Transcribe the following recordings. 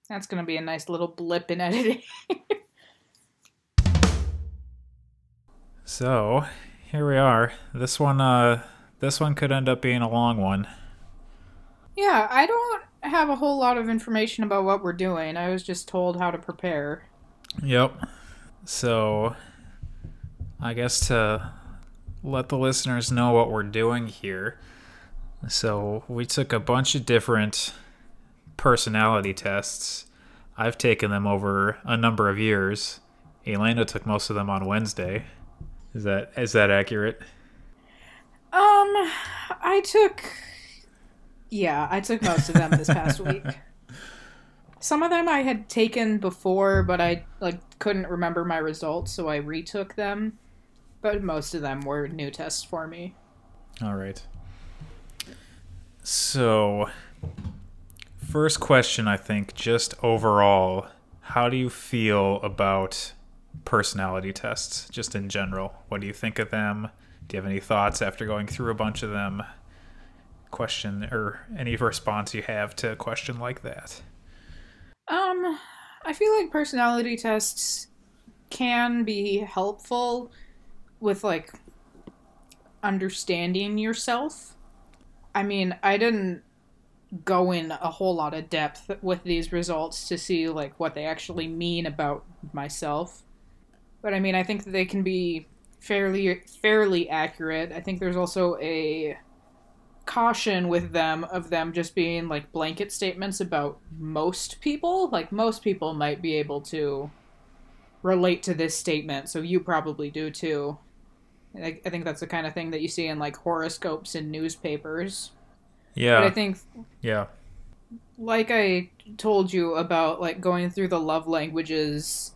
That's going to be a nice little blip in editing. So, here we are. This one could end up being a long one. Yeah, I don't have a whole lot of information about what we're doing. I was just told how to prepare. Yep. So, I guess to let the listeners know what we're doing here. So, we took a bunch of different personality tests. I've taken them over a number of years. Elaina took most of them on Wednesday. Is that accurate? I took most of them this past week. Some of them I had taken before, but I couldn't remember my results, so I retook them. But most of them were new tests for me. All right. So, first question, I think, just overall, how do you feel about personality tests, just in general? What do you think of them? Do you have any thoughts after going through a bunch of them? Question or any response you have to a question like that? I feel like personality tests can be helpful with understanding yourself. I mean, I didn't go in a whole lot of depth with these results to see what they actually mean about myself. But I mean, I think that they can be fairly accurate. I think there's also a caution with them of them just being blanket statements about most people. Most people might be able to relate to this statement, so you probably do too. I think that's the kind of thing that you see in horoscopes and newspapers. Yeah. But I think, Yeah. like I told you about going through the love languages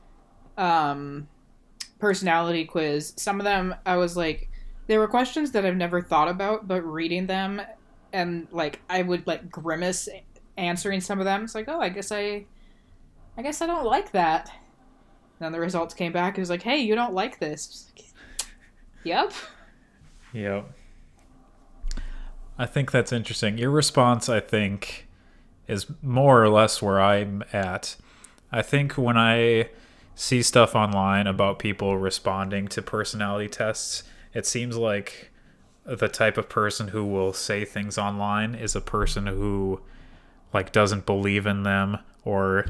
personality quiz, some of them I was there were questions that I've never thought about, but reading them and I would grimace answering some of them. It's oh, I guess I don't like that. Then the results came back. It was hey, you don't like this. Yep. Yep. I think that's interesting. Your response, I think, is more or less where I'm at. I think when I see stuff online about people responding to personality tests, it seems like the type of person who will say things online is a person who doesn't believe in them, or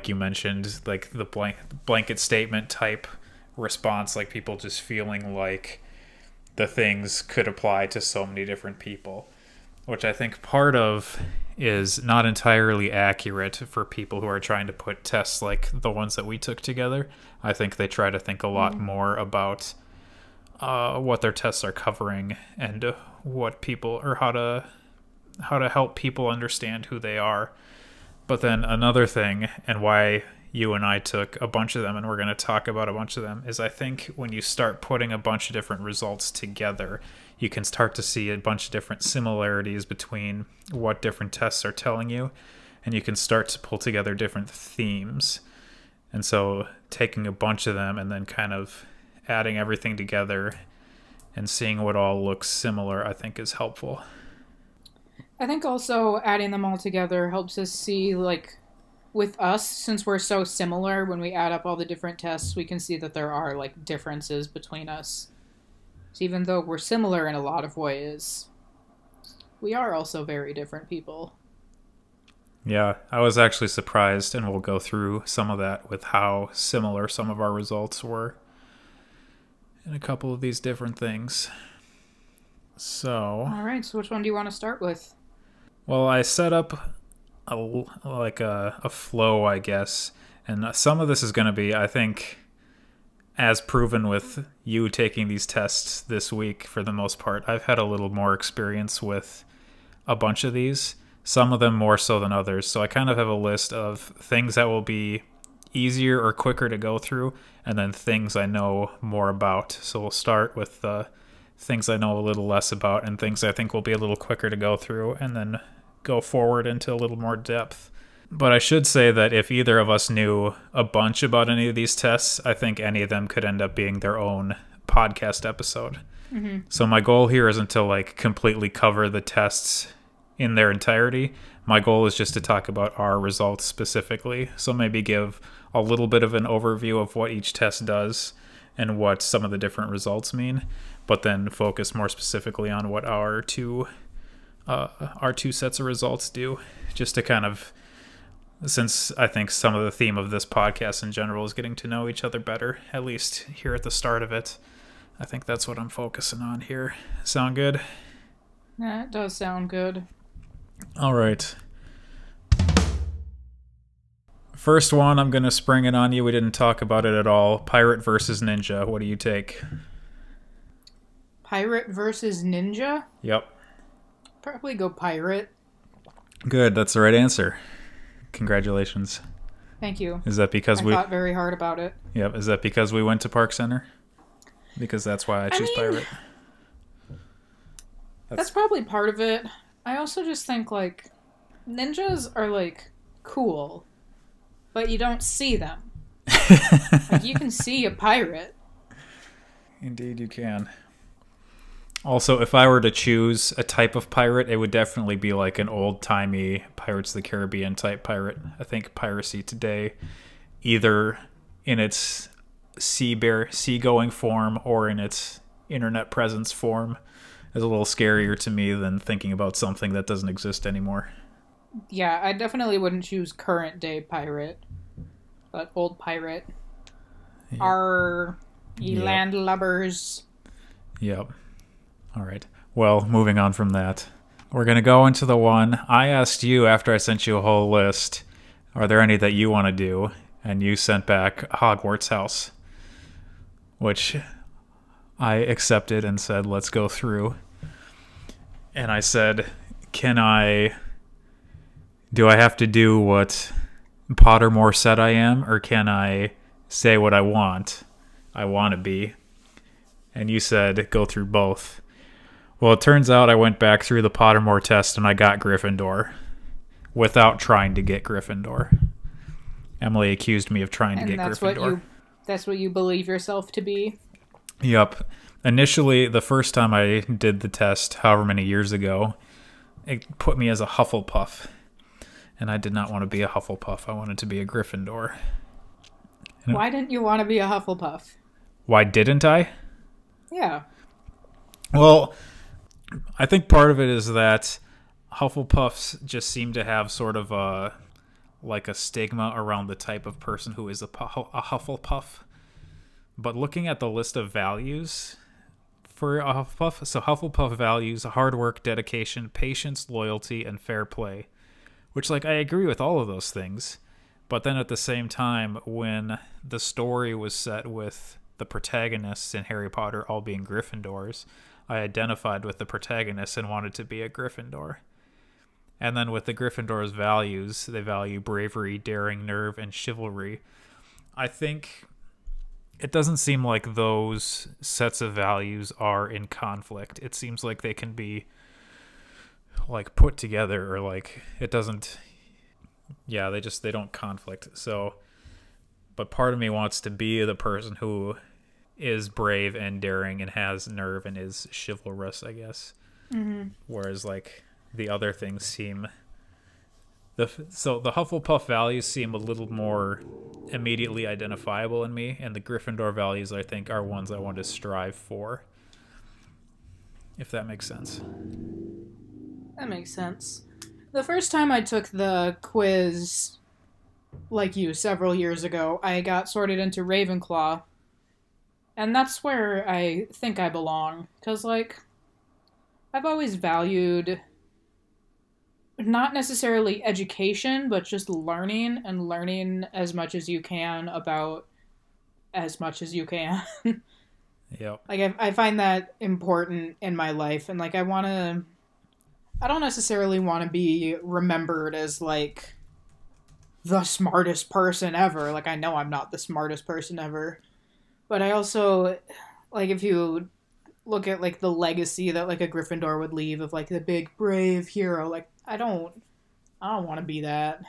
you mentioned, the blanket statement type response, people just feeling like the things could apply to so many different people, which I think part of is not entirely accurate for people who are trying to put tests like the ones that we took together. I think they try to think a lot more about what their tests are covering and what people, or how to help people understand who they are. But then another thing, and why you and I took a bunch of them, and we're going to talk about a bunch of them, is I think when you start putting a bunch of different results together, you can start to see a bunch of different similarities between what different tests are telling you, and you can start to pull together different themes. And so taking a bunch of them and then kind of adding everything together and seeing what all looks similar, I think is helpful. I think also adding them all together helps us see, with us, since we're so similar, when we add up all the different tests, we can see that there are, differences between us. So even though we're similar in a lot of ways, we are also very different people. Yeah, I was actually surprised, and we'll go through some of that with how similar some of our results were in a couple of these different things. So, all right, so which one do you want to start with? Well, I set up a flow, I guess, and some of this is going to be, I think, as proven with you taking these tests this week for the most part. I've had a little more experience with a bunch of these, some of them more so than others. So I kind of have a list of things that will be easier or quicker to go through, and then things I know more about. So we'll start with the things I know a little less about and things I think will be a little quicker to go through, and then go forward into a little more depth. But I should say that if either of us knew a bunch about any of these tests, I think any of them could end up being their own podcast episode. Mm-hmm. So my goal here isn't to completely cover the tests in their entirety. My goal is just to talk about our results specifically. So maybe give a little bit of an overview of what each test does and what some of the different results mean, but then focus more specifically on what our two sets of results do, just to kind of, since I think some of the theme of this podcast in general is getting to know each other better, at least here at the start of it. I think that's what I'm focusing on here. Sound good? Yeah, it does sound good. All right. First one, I'm going to spring it on you. We didn't talk about it at all. Pirate versus ninja. What do you take? Pirate versus ninja? Yep. Probably go pirate. Good. That's the right answer. Congratulations. Thank you. Is that because I thought very hard about it. Yep. Is that because we went to Park Center? Because that's why I choose pirate. That's probably part of it. I also just think, like, ninjas are, like, cool, but you don't see them. Like, you can see a pirate. Indeed you can. Also, if I were to choose a type of pirate, it would definitely be like an old-timey Pirates of the Caribbean type pirate. I think piracy today, either in its seagoing form or in its internet presence form, is a little scarier to me than thinking about something that doesn't exist anymore. Yeah, I definitely wouldn't choose current day pirate, but old pirate. Yep. Are ye landlubbers? Yep. All right. Well, moving on from that, we're going to go into the one I asked you after I sent you a whole list. Are there any that you want to do? And you sent back Hogwarts House, which I accepted and said, let's go through. And I said, do I have to do what Pottermore said I am, or can I say what I want to be? And you said, go through both. Well, it turns out I went back through the Pottermore test and I got Gryffindor without trying to get Gryffindor. Emily accused me of trying to get Gryffindor. That's what you believe yourself to be? Yep. Initially, the first time I did the test, however many years ago, it put me as a Hufflepuff. And I did not want to be a Hufflepuff. I wanted to be a Gryffindor. Why didn't you want to be a Hufflepuff? Why didn't I? Yeah. Well, I think part of it is that Hufflepuffs just seem to have sort of a stigma around the type of person who is a Hufflepuff. But looking at the list of values for a Hufflepuff, so Hufflepuff values hard work, dedication, patience, loyalty, and fair play. Which, I agree with all of those things. But then at the same time, when the story was set with the protagonists in Harry Potter all being Gryffindors, I identified with the protagonists and wanted to be a Gryffindor. And then with the Gryffindor's values, they value bravery, daring, nerve, and chivalry. I think it doesn't seem like those sets of values are in conflict. It seems like they can be put together, or it doesn't, they don't conflict. So, but part of me wants to be the person who is brave and daring and has nerve and is chivalrous, I guess. Mm-hmm. Whereas the other things seem, the Hufflepuff values seem a little more immediately identifiable in me, and the Gryffindor values, I think, are ones I want to strive for. If that makes sense. That makes sense. The first time I took the quiz, like you, several years ago, I got sorted into Ravenclaw. And that's where I think I belong. Because, I've always valued not necessarily education, but just learning, and learning as much as you can about as much as you can. Yep. I find that important in my life. And, I don't necessarily want to be remembered as, the smartest person ever. I know I'm not the smartest person ever. But I also, if you look at, the legacy that, a Gryffindor would leave of, the big, brave hero, I don't want to be that.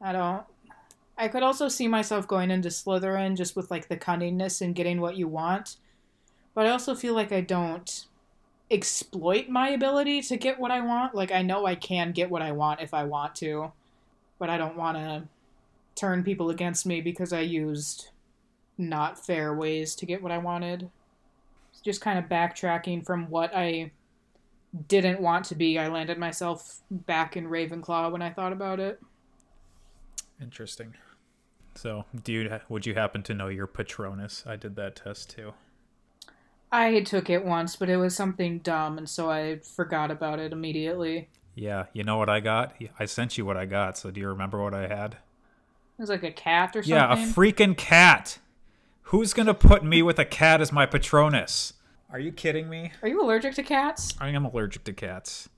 I could also see myself going into Slytherin just with, the cunningness and getting what you want. But I also feel like I don't exploit my ability to get what I want. Like, I know I can get what I want if I want to, but I don't want to turn people against me because I used not fair ways to get what I wanted. It's just kind of backtracking from what I didn't want to be. I landed myself back in Ravenclaw when I thought about it. Interesting. So, would you happen to know your Patronus? I did that test too. I took it once, but it was something dumb, and so I forgot about it immediately. Yeah, you know what I got? I sent you what I got, so do you remember what I had? It was like a cat or something? Yeah, a freaking cat! Who's gonna put me with a cat as my Patronus? Are you kidding me? Are you allergic to cats? I am allergic to cats.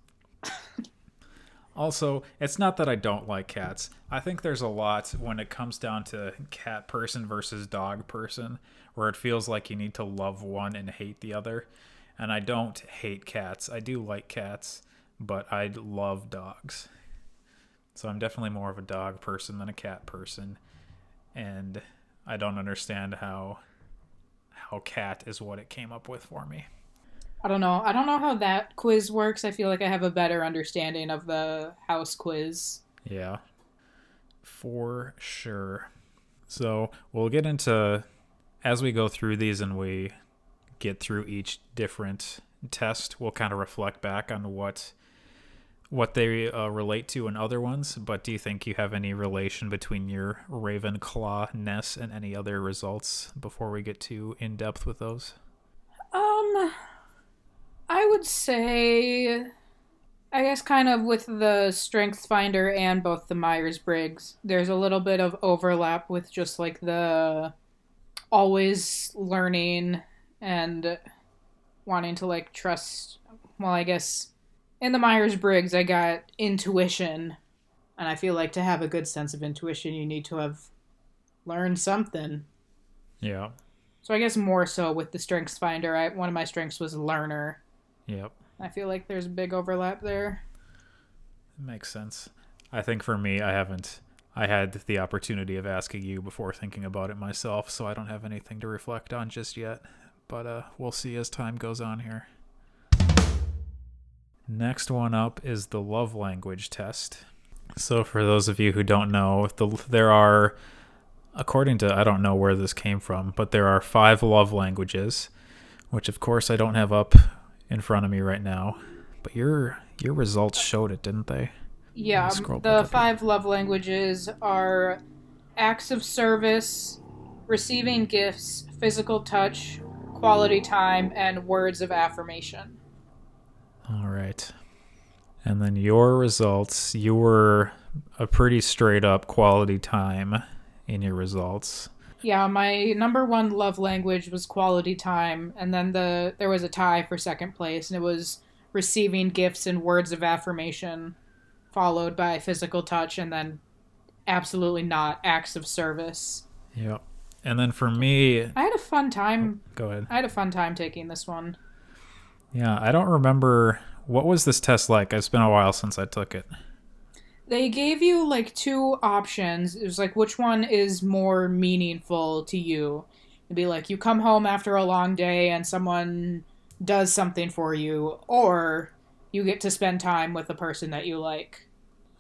Also, it's not that I don't like cats. I think there's a lot when it comes down to cat person versus dog person, where it feels like you need to love one and hate the other. And I don't hate cats. I do like cats, but I love dogs. So I'm definitely more of a dog person than a cat person. And I don't understand how cat is what it came up with for me. I don't know. I don't know how that quiz works. I feel like I have a better understanding of the house quiz. Yeah, for sure. So we'll get into, as we go through these and we get through each different test, we'll kind of reflect back on what they relate to in other ones. But do you think you have any relation between your Ravenclaw-ness and any other results before we get too in-depth with those? I would say, I guess kind of with the StrengthsFinder and both the Myers-Briggs, there's a little bit of overlap with just like the always learning and wanting to like trust. Well, I guess in the Myers-Briggs I got intuition, and I feel like to have a good sense of intuition you need to have learned something. Yeah. So I guess more so with the StrengthsFinder, one of my strengths was learner. Yep. I feel like there's a big overlap there. Makes sense. I think for me, I had the opportunity of asking you before thinking about it myself, so I don't have anything to reflect on just yet. But we'll see as time goes on here. Next one up is the love language test. So for those of you who don't know, there are, according to, I don't know where this came from, but there are 5 love languages, which of course I don't have up in front of me right now, but your results showed it, didn't they? Yeah, the 5 love languages are acts of service, receiving gifts, physical touch, quality time, and words of affirmation. All right. And then your results, you were a pretty straight up quality time in your results. Yeah, my number 1 love language was quality time, and then there was a tie for second place, and it was receiving gifts and words of affirmation, followed by physical touch, and then absolutely not acts of service. Yep. And then for me, I had a fun time. Go ahead. I had a fun time taking this one. Yeah, I don't remember, what was this test like? It's been a while since I took it. They gave you like 2 options. It was like, which one is more meaningful to you? It'd be like, you come home after a long day and someone does something for you, or you get to spend time with the person that you like.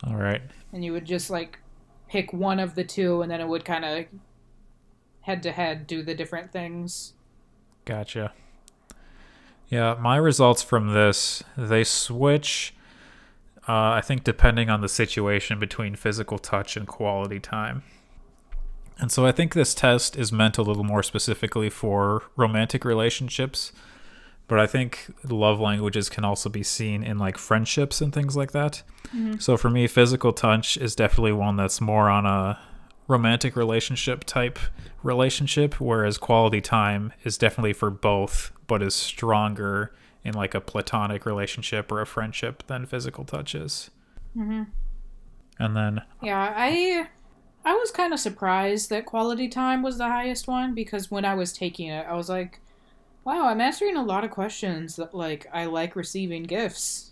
All right. And you would just like pick one of the 2, and then it would kind of head to head do the different things. Gotcha. Yeah, my results from this, they switch, I think, depending on the situation between physical touch and quality time. And so I think this test is meant a little more specifically for romantic relationships, but I think love languages can also be seen in like friendships and things like that. Mm-hmm. So for me, physical touch is definitely one that's more on a romantic relationship type relationship, whereas quality time is definitely for both, but is stronger in like a platonic relationship or a friendship than physical touch is. Mm-hmm. And then yeah, I was kind of surprised that quality time was the highest one, because when I was taking it, I was like, wow, I'm answering a lot of questions that like I like receiving gifts.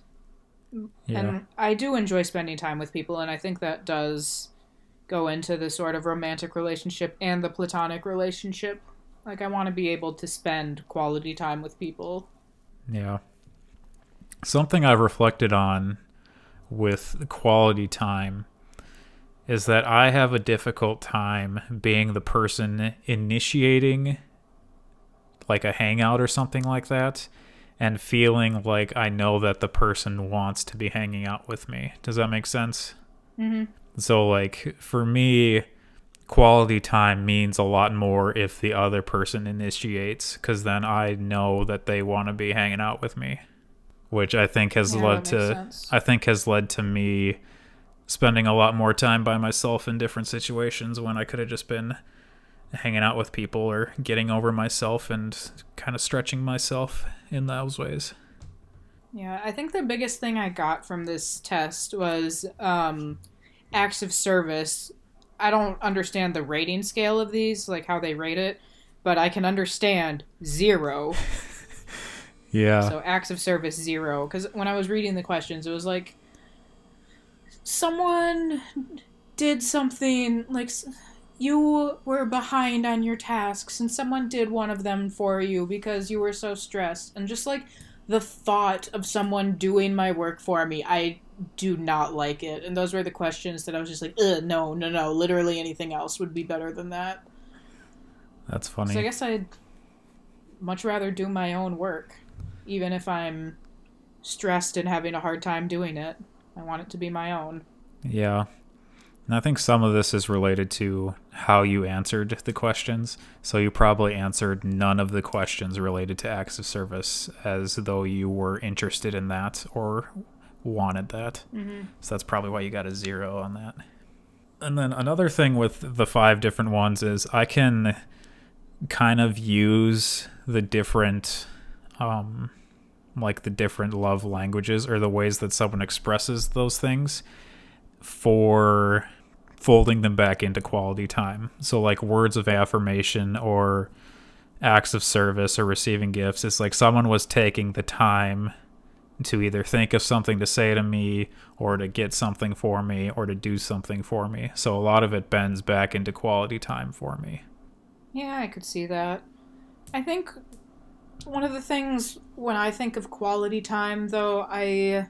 Yeah. And I do enjoy spending time with people, and I think that does go into the sort of romantic relationship and the platonic relationship. Like, I want to be able to spend quality time with people. Yeah. Something I've reflected on with quality time is that I have a difficult time being the person initiating like a hangout or something like that and feeling like I know that the person wants to be hanging out with me. Does that make sense? Mm-hmm. So like for me, quality time means a lot more if the other person initiates, because then I know that they want to be hanging out with me, which I think has led to me spending a lot more time by myself in different situations when I could have just been hanging out with people or getting over myself and kind of stretching myself in those ways. Yeah, I think the biggest thing I got from this test was acts of service. I don't understand the rating scale of these, like how they rate it, but I can understand 0. Yeah. So acts of service 0. Because when I was reading the questions, it was like, someone did something, like you were behind on your tasks and someone did one of them for you because you were so stressed. And just like the thought of someone doing my work for me, I do not like it. And those were the questions that I was just like, no. Literally anything else would be better than that. That's funny. So I guess I'd much rather do my own work, even if I'm stressed and having a hard time doing it. I want it to be my own. Yeah. And I think some of this is related to how you answered the questions. So you probably answered none of the questions related to acts of service as though you were interested in that or wanted that. Mm-hmm. So that's probably why you got a 0 on that. And then another thing with the 5 different ones is I can kind of use the different like the different love languages or the ways that someone expresses those things for folding them back into quality time. So like words of affirmation or acts of service or receiving gifts, it's like someone was taking the time to either think of something to say to me or to get something for me or to do something for me. So a lot of it bends back into quality time for me. Yeah, I could see that. I think one of the things when I think of quality time, though, I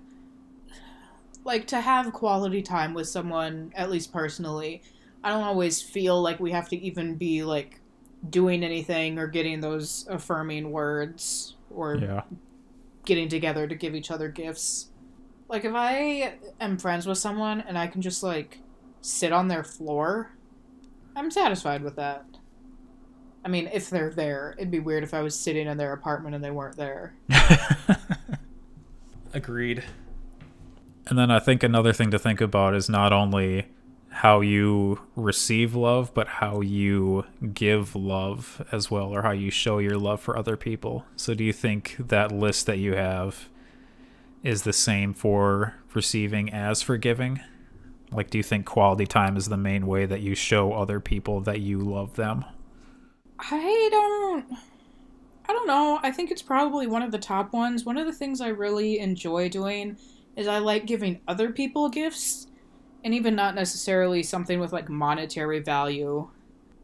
like to have quality time with someone, at least personally. I don't always feel like we have to even be, like, doing anything or getting those affirming words or getting together to give each other gifts. Like, if I am friends with someone and I can just, like, sit on their floor, I'm satisfied with that. I mean, if they're there. It'd be weird if I was sitting in their apartment and they weren't there. Agreed. And then I think another thing to think about is not only how you receive love, but how you give love as well, or how you show your love for other people. So do you think that list that you have is the same for receiving as for giving? Like, do you think quality time is the main way that you show other people that you love them? I don't know. I think it's probably one of the top ones. One of the things I really enjoy doing is I like giving other people gifts, and even not necessarily something with, like, monetary value.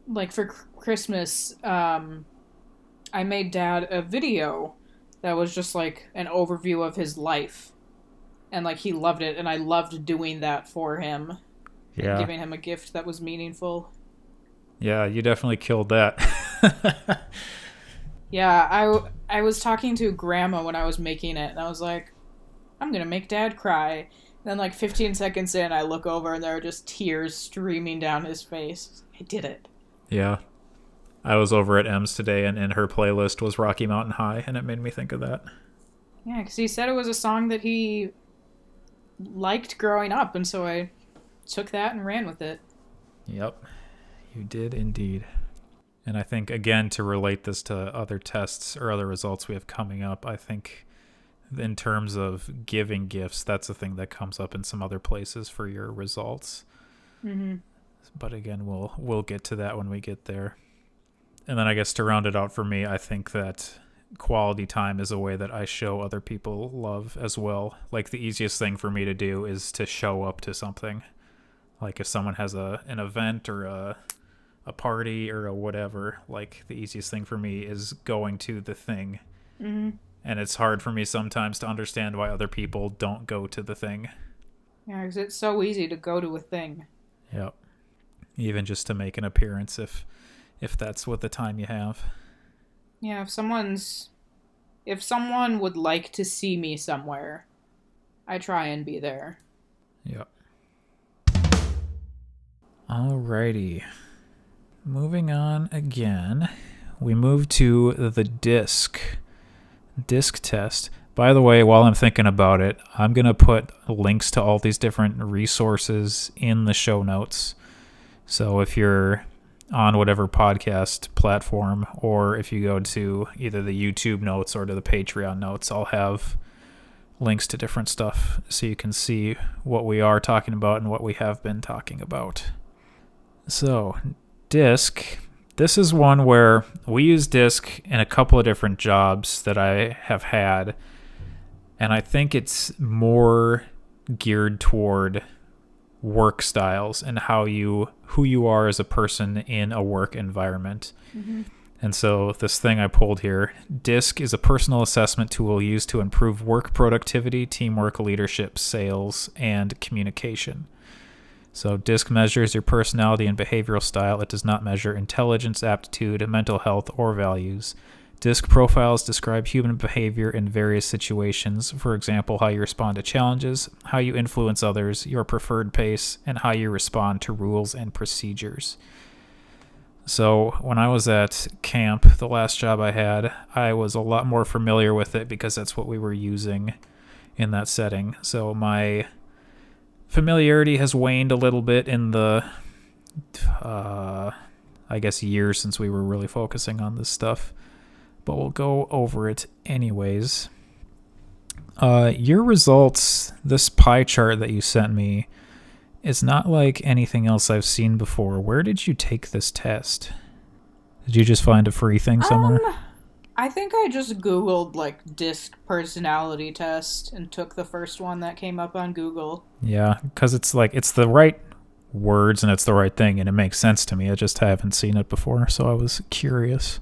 Like, for Christmas, I made Dad a video that was just, like, an overview of his life. And, like, he loved it, and I loved doing that for him. Yeah. And giving him a gift that was meaningful. Yeah, you definitely killed that. Yeah, I was talking to Grandma when I was making it, and I was like, I'm gonna make Dad cry. And then, like, 15 seconds in, I look over, and there are just tears streaming down his face. I did it. Yeah. I was over at Em's today, and in her playlist was Rocky Mountain High, and it made me think of that. Yeah, because he said it was a song that he liked growing up, and so I took that and ran with it. Yep, you did indeed. And I think, again, to relate this to other tests or other results we have coming up, I think in terms of giving gifts, that's a thing that comes up in some other places for your results. Mm-hmm. But again, we'll get to that when we get there. And then I guess to round it out for me, I think that quality time is a way that I show other people love as well. Like, the easiest thing for me to do is to show up to something. Like, if someone has an event or a party or a whatever, like, the easiest thing for me is going to the thing Mm-hmm. And it's hard for me sometimes to understand why other people don't go to the thing. Yeah, because it's so easy to go to a thing. Yep. Even just to make an appearance if that's what the time you have. Yeah, if someone would like to see me somewhere, I try and be there. Yep. Alrighty. Moving on again. We move to the DISC test. By the way, while I'm thinking about it, I'm going to put links to all these different resources in the show notes. So if you're on whatever podcast platform, or if you go to either the YouTube notes or to the Patreon notes, I'll have links to different stuff so you can see what we are talking about and what we have been talking about. So, DISC. This is one where we use DISC in a couple of different jobs that I have had, and I think it's more geared toward work styles and who you are as a person in a work environment. Mm-hmm. And so this thing I pulled here, DISC is a personal assessment tool used to improve work productivity, teamwork, leadership, sales, and communication. So DISC measures your personality and behavioral style. It does not measure intelligence, aptitude, mental health, or values. DISC profiles describe human behavior in various situations. For example, how you respond to challenges, how you influence others, your preferred pace, and how you respond to rules and procedures. So when I was at camp, the last job I had, I was a lot more familiar with it because that's what we were using in that setting. So my familiarity has waned a little bit in the, I guess, years since we were really focusing on this stuff. But we'll go over it anyways. Your results, this pie chart that you sent me, is not like anything else I've seen before. Where did you take this test? Did you just find a free thing somewhere? I think I just Googled, DISC personality test and took the first one that came up on Google. Yeah, because it's the right words and it's the right thing, and it makes sense to me. I just haven't seen it before, so I was curious.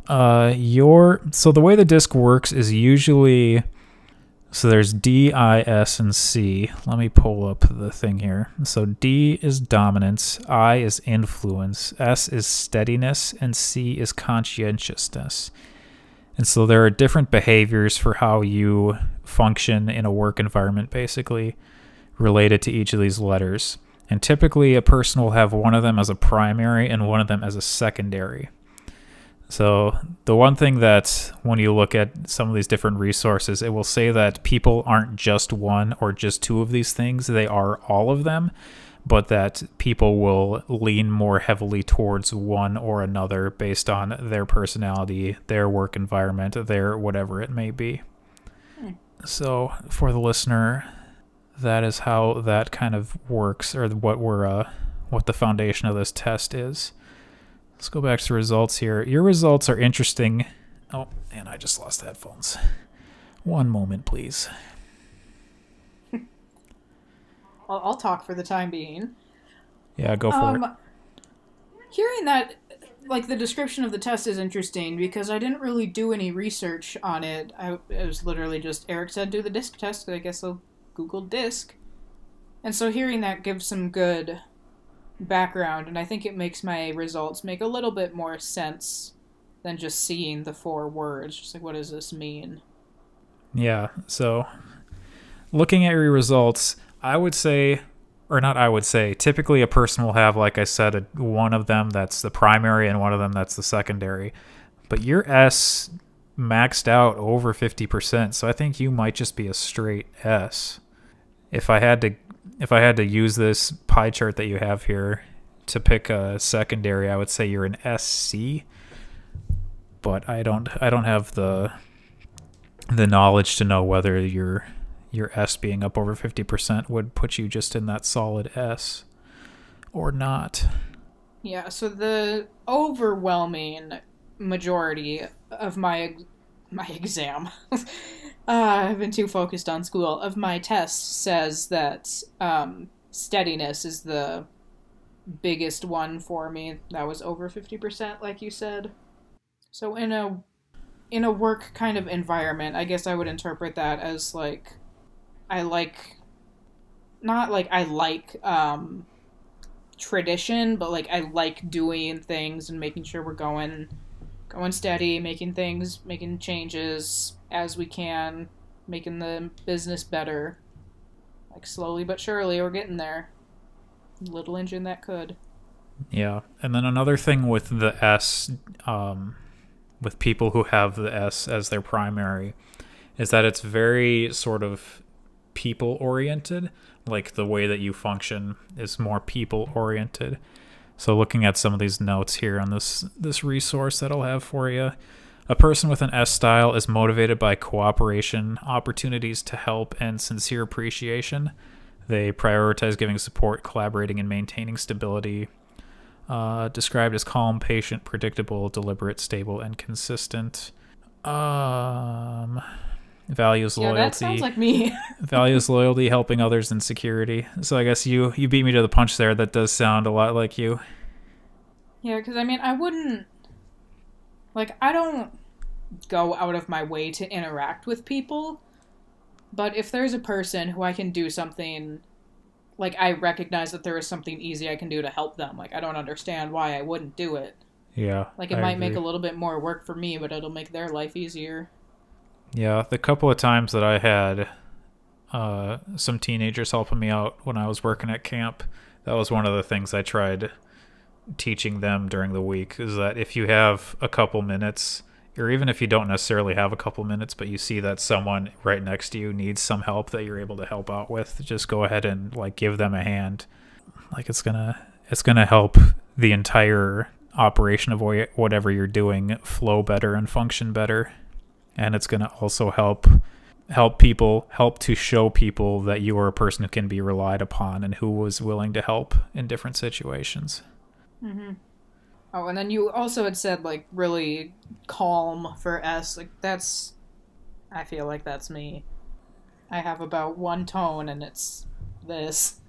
So the way the DISC works is usually... So there's D, I, S, and C. Let me pull up the thing here. So D is dominance, I is influence, S is steadiness, and C is conscientiousness. And so there are different behaviors for how you function in a work environment, basically, related to each of these letters. And typically a person will have one of them as a primary and one of them as a secondary. So the one thing that when you look at some of these different resources, it will say that people aren't just one or just two of these things. They are all of them, but that people will lean more heavily towards one or another based on their personality, their work environment, their whatever it may be. So for the listener, that is how that kind of works, or what the foundation of this test is. Let's go back to the results here. Your results are interesting. Oh, and I just lost the headphones. One moment, please. I'll talk for the time being. Yeah, go for it. Hearing that, the description of the test is interesting because I didn't really do any research on it. It was literally just, Erik said do the DISC test, I guess I'll Google DISC. And so hearing that gives some good background, and I think it makes my results make a little bit more sense than just seeing the 4 words. Just what does this mean? Yeah, so looking at your results, typically a person will have, like I said, one of them that's the primary and one of them that's the secondary. But your S maxed out over 50%, so I think you might just be a straight S. If I had to use this pie chart that you have here to pick a secondary, I would say you're an SC. But I don't have the knowledge to know whether your S being up over 50% would put you just in that solid S or not. Yeah, so the overwhelming majority of my exam I've been too focused on school, of my test says that steadiness is the biggest one for me. That was over 50%, like you said. So in in a work kind of environment, I guess I would interpret that as, like, I like, not like I like, tradition, but, like, I like doing things and making sure we're going steady, making changes as we can, making the business better. Like, slowly but surely, we're getting there. Little engine that could. Yeah. And then another thing with the S, with people who have the S as their primary, is that it's very sort of people-oriented. Like, the way that you function is more people-oriented. So looking at some of these notes here on this resource that I'll have for you, a person with an S style is motivated by cooperation, opportunities to help, and sincere appreciation. They prioritize giving support, collaborating, and maintaining stability. Described as calm, patient, predictable, deliberate, stable, and consistent. Values loyalty. Yeah, that sounds like me. Values loyalty, helping others, and security. So I guess you beat me to the punch there. That does sound a lot like you. Yeah, because, I mean, I wouldn't... Like, I don't go out of my way to interact with people, but if there's a person who I can do something... Like, I recognize that there is something easy I can do to help them. Like, I don't understand why I wouldn't do it. Yeah, like, it might make a little bit more work for me, but it'll make their life easier. Yeah, the couple of times that I had some teenagers helping me out when I was working at camp, that was one of the things I tried teaching them during the week, is that if you have a couple minutes, or even if you don't necessarily have a couple minutes, but you see that someone right next to you needs some help that you're able to help out with, just go ahead and, like, give them a hand. Like, it's gonna help the entire operation of whatever you're doing flow better and function better. And it's going to also help to show people that you are a person who can be relied upon and who was willing to help in different situations. Mm-hmm. Oh, and then you also had said, like, really calm for S. Like, I feel like that's me. I have about one tone, and it's this.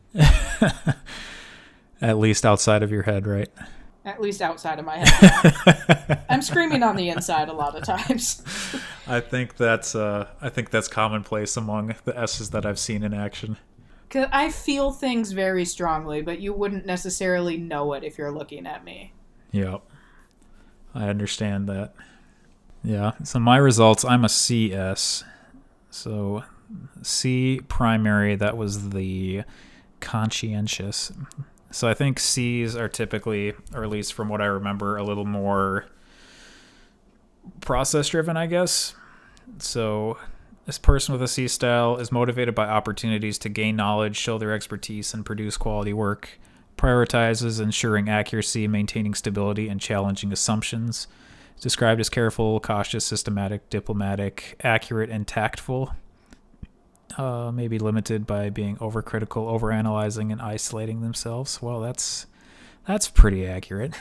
At least outside of your head, right? At least outside of my head. I'm screaming on the inside a lot of times. I think that's commonplace among the S's that I've seen in action. 'Cause I feel things very strongly, but you wouldn't necessarily know it if you're looking at me. Yep. I understand that. Yeah. So my results, I'm a CS. So C primary, that was the conscientious. So I think C's are typically, or at least from what I remember, a little more process-driven, I guess. So this person with a C style is motivated by opportunities to gain knowledge, show their expertise, and produce quality work. Prioritizes ensuring accuracy, maintaining stability, and challenging assumptions. It's described as careful, cautious, systematic, diplomatic, accurate, and tactful. Maybe limited by being overcritical, overanalyzing, and isolating themselves. Well, that's pretty accurate.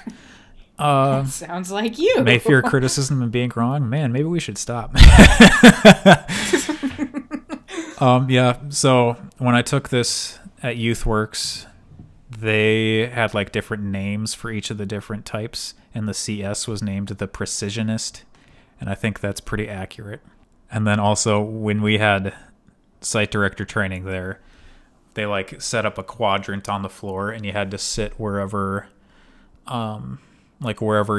That sounds like you. May fear criticism and being wrong. Man, maybe we should stop. Yeah, so when I took this at YouthWorks, they had, like, different names for each of the different types, and the CS was named the Precisionist, and I think that's pretty accurate. And then also, when we had site director training there, they, like, set up a quadrant on the floor, and you had to sit wherever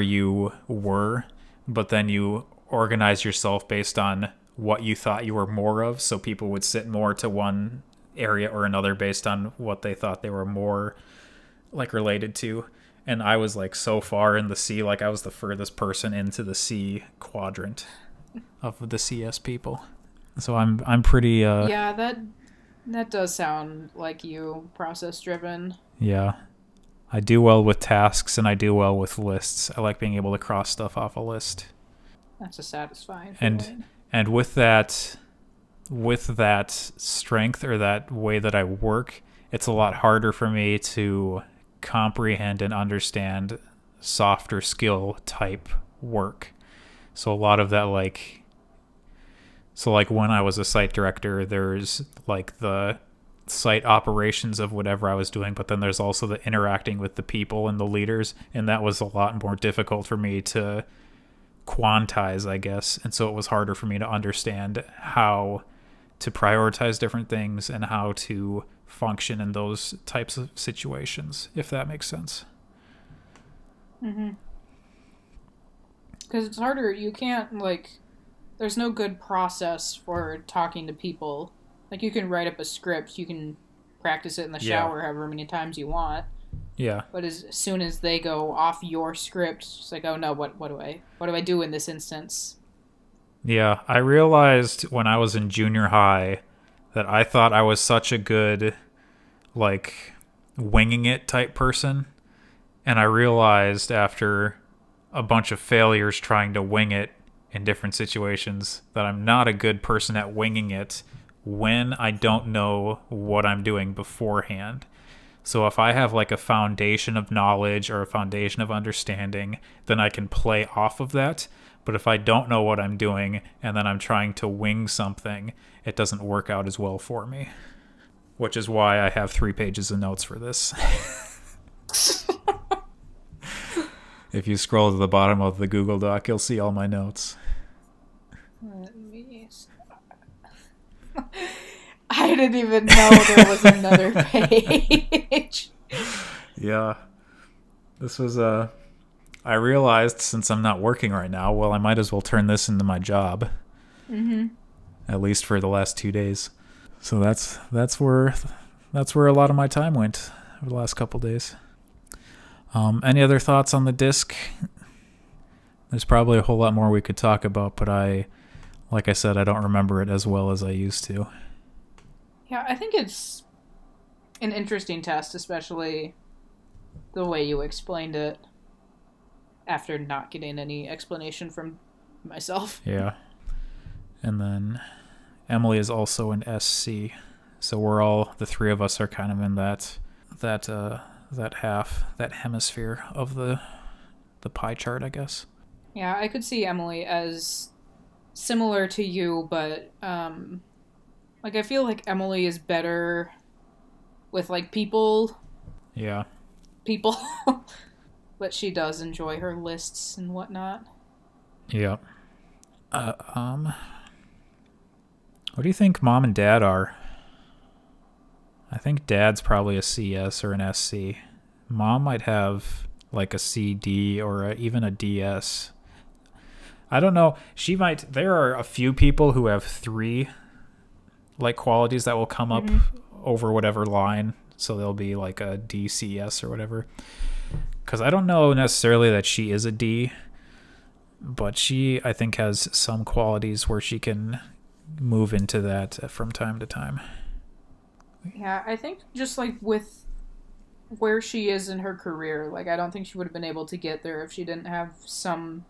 you were, but then you organize yourself based on what you thought you were more of, so people would sit more to one area or another based on what they thought they were more, like, related to. And I was, like, so far in the C, like, I was the furthest person into the C quadrant of the CS people. So I'm pretty yeah, that does sound like you, process driven. Yeah. I do well with tasks, and I do well with lists. I like being able to cross stuff off a list. That's a satisfying feeling. And with that strength, or that way that I work, it's a lot harder for me to comprehend and understand softer skill type work. So a lot of that, like when I was a site director, there's, like, the site operations of whatever I was doing, but then there's also the interacting with the people and the leaders, and that was a lot more difficult for me to quantize, I guess. And so it was harder for me to understand how to prioritize different things and how to function in those types of situations, if that makes sense. Mm-hmm. Because it's harder. You can't, like, there's no good process for talking to people. Like, you can write up a script, you can practice it in the shower however many times you want. Yeah. But as soon as they go off your script, it's like, oh no, what do I do in this instance? Yeah, I realized when I was in junior high that I thought I was such a good, like, winging it type person. And I realized after a bunch of failures trying to wing it in different situations that I'm not a good person at winging it when I don't know what I'm doing beforehand. So if I have like a foundation of knowledge or a foundation of understanding, then I can play off of that. But if I don't know what I'm doing and then I'm trying to wing something, it doesn't work out as well for me. Which is why I have 3 pages of notes for this. If you scroll to the bottom of the Google Doc, you'll see all my notes. Let me... I didn't even know there was another page. Yeah. This was I realized since I'm not working right now, well, I might as well turn this into my job. Mm-hmm. At least for the last 2 days. So that's where a lot of my time went over the last couple days. Any other thoughts on the disc? There's probably a whole lot more we could talk about, but like I said, I don't remember it as well as I used to. Yeah, I think it's an interesting test, especially the way you explained it after not getting any explanation from myself. Yeah. And then Emily is also an SC. So the 3 of us are kind of in that hemisphere of the pie chart, I guess. Yeah, I could see Emily as similar to you, but like I feel like Emily is better with like people. Yeah. People. But she does enjoy her lists and whatnot. Yeah. What do you think Mom and Dad are? I think Dad's probably a CS or an SC. Mom might have like a CD or even a DS. I don't know. There are a few people who have 3 like qualities that will come up over whatever line. So they'll be like a DCS or whatever. Because I don't know necessarily that she is a D, but she, I think, has some qualities where she can move into that from time to time. Yeah, I think just like with where she is in her career, like I don't think she would have been able to get there if she didn't have some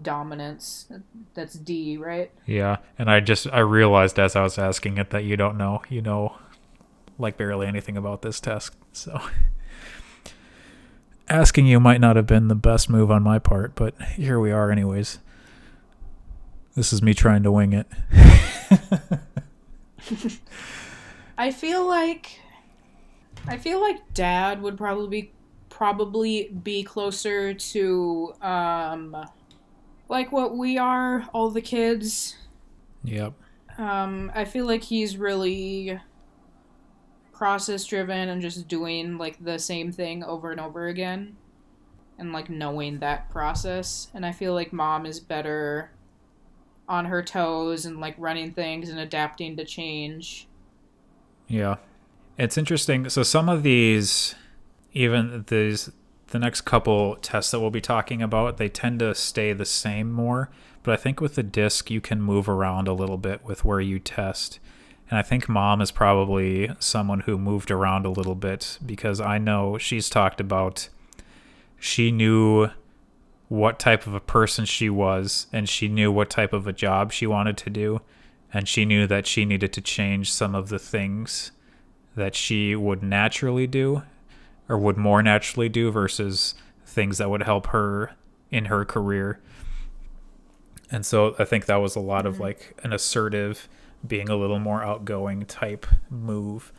dominance. That's D, right? Yeah, and I realized as I was asking it that you don't know. You know, like barely anything about this test, so... Asking you might not have been the best move on my part, but here we are anyways. This is me trying to wing it. I feel like Dad would probably be closer to like what we are, all the kids. Yep. I feel like he's really process driven and just doing like the same thing over and over again and like knowing that process. And I feel like Mom is better on her toes and like running things and adapting to change. Yeah. It's interesting. So some of these, even the next couple tests that we'll be talking about, they tend to stay the same more. But I think with the disc, you can move around a little bit with where you test. And I think Mom is probably someone who moved around a little bit because I know she's talked about she knew what type of a person she was and she knew what type of a job she wanted to do. And she knew that she needed to change some of the things that she would naturally do or would more naturally do versus things that would help her in her career. And so I think that was a lot of like an assertive, being a little more outgoing type move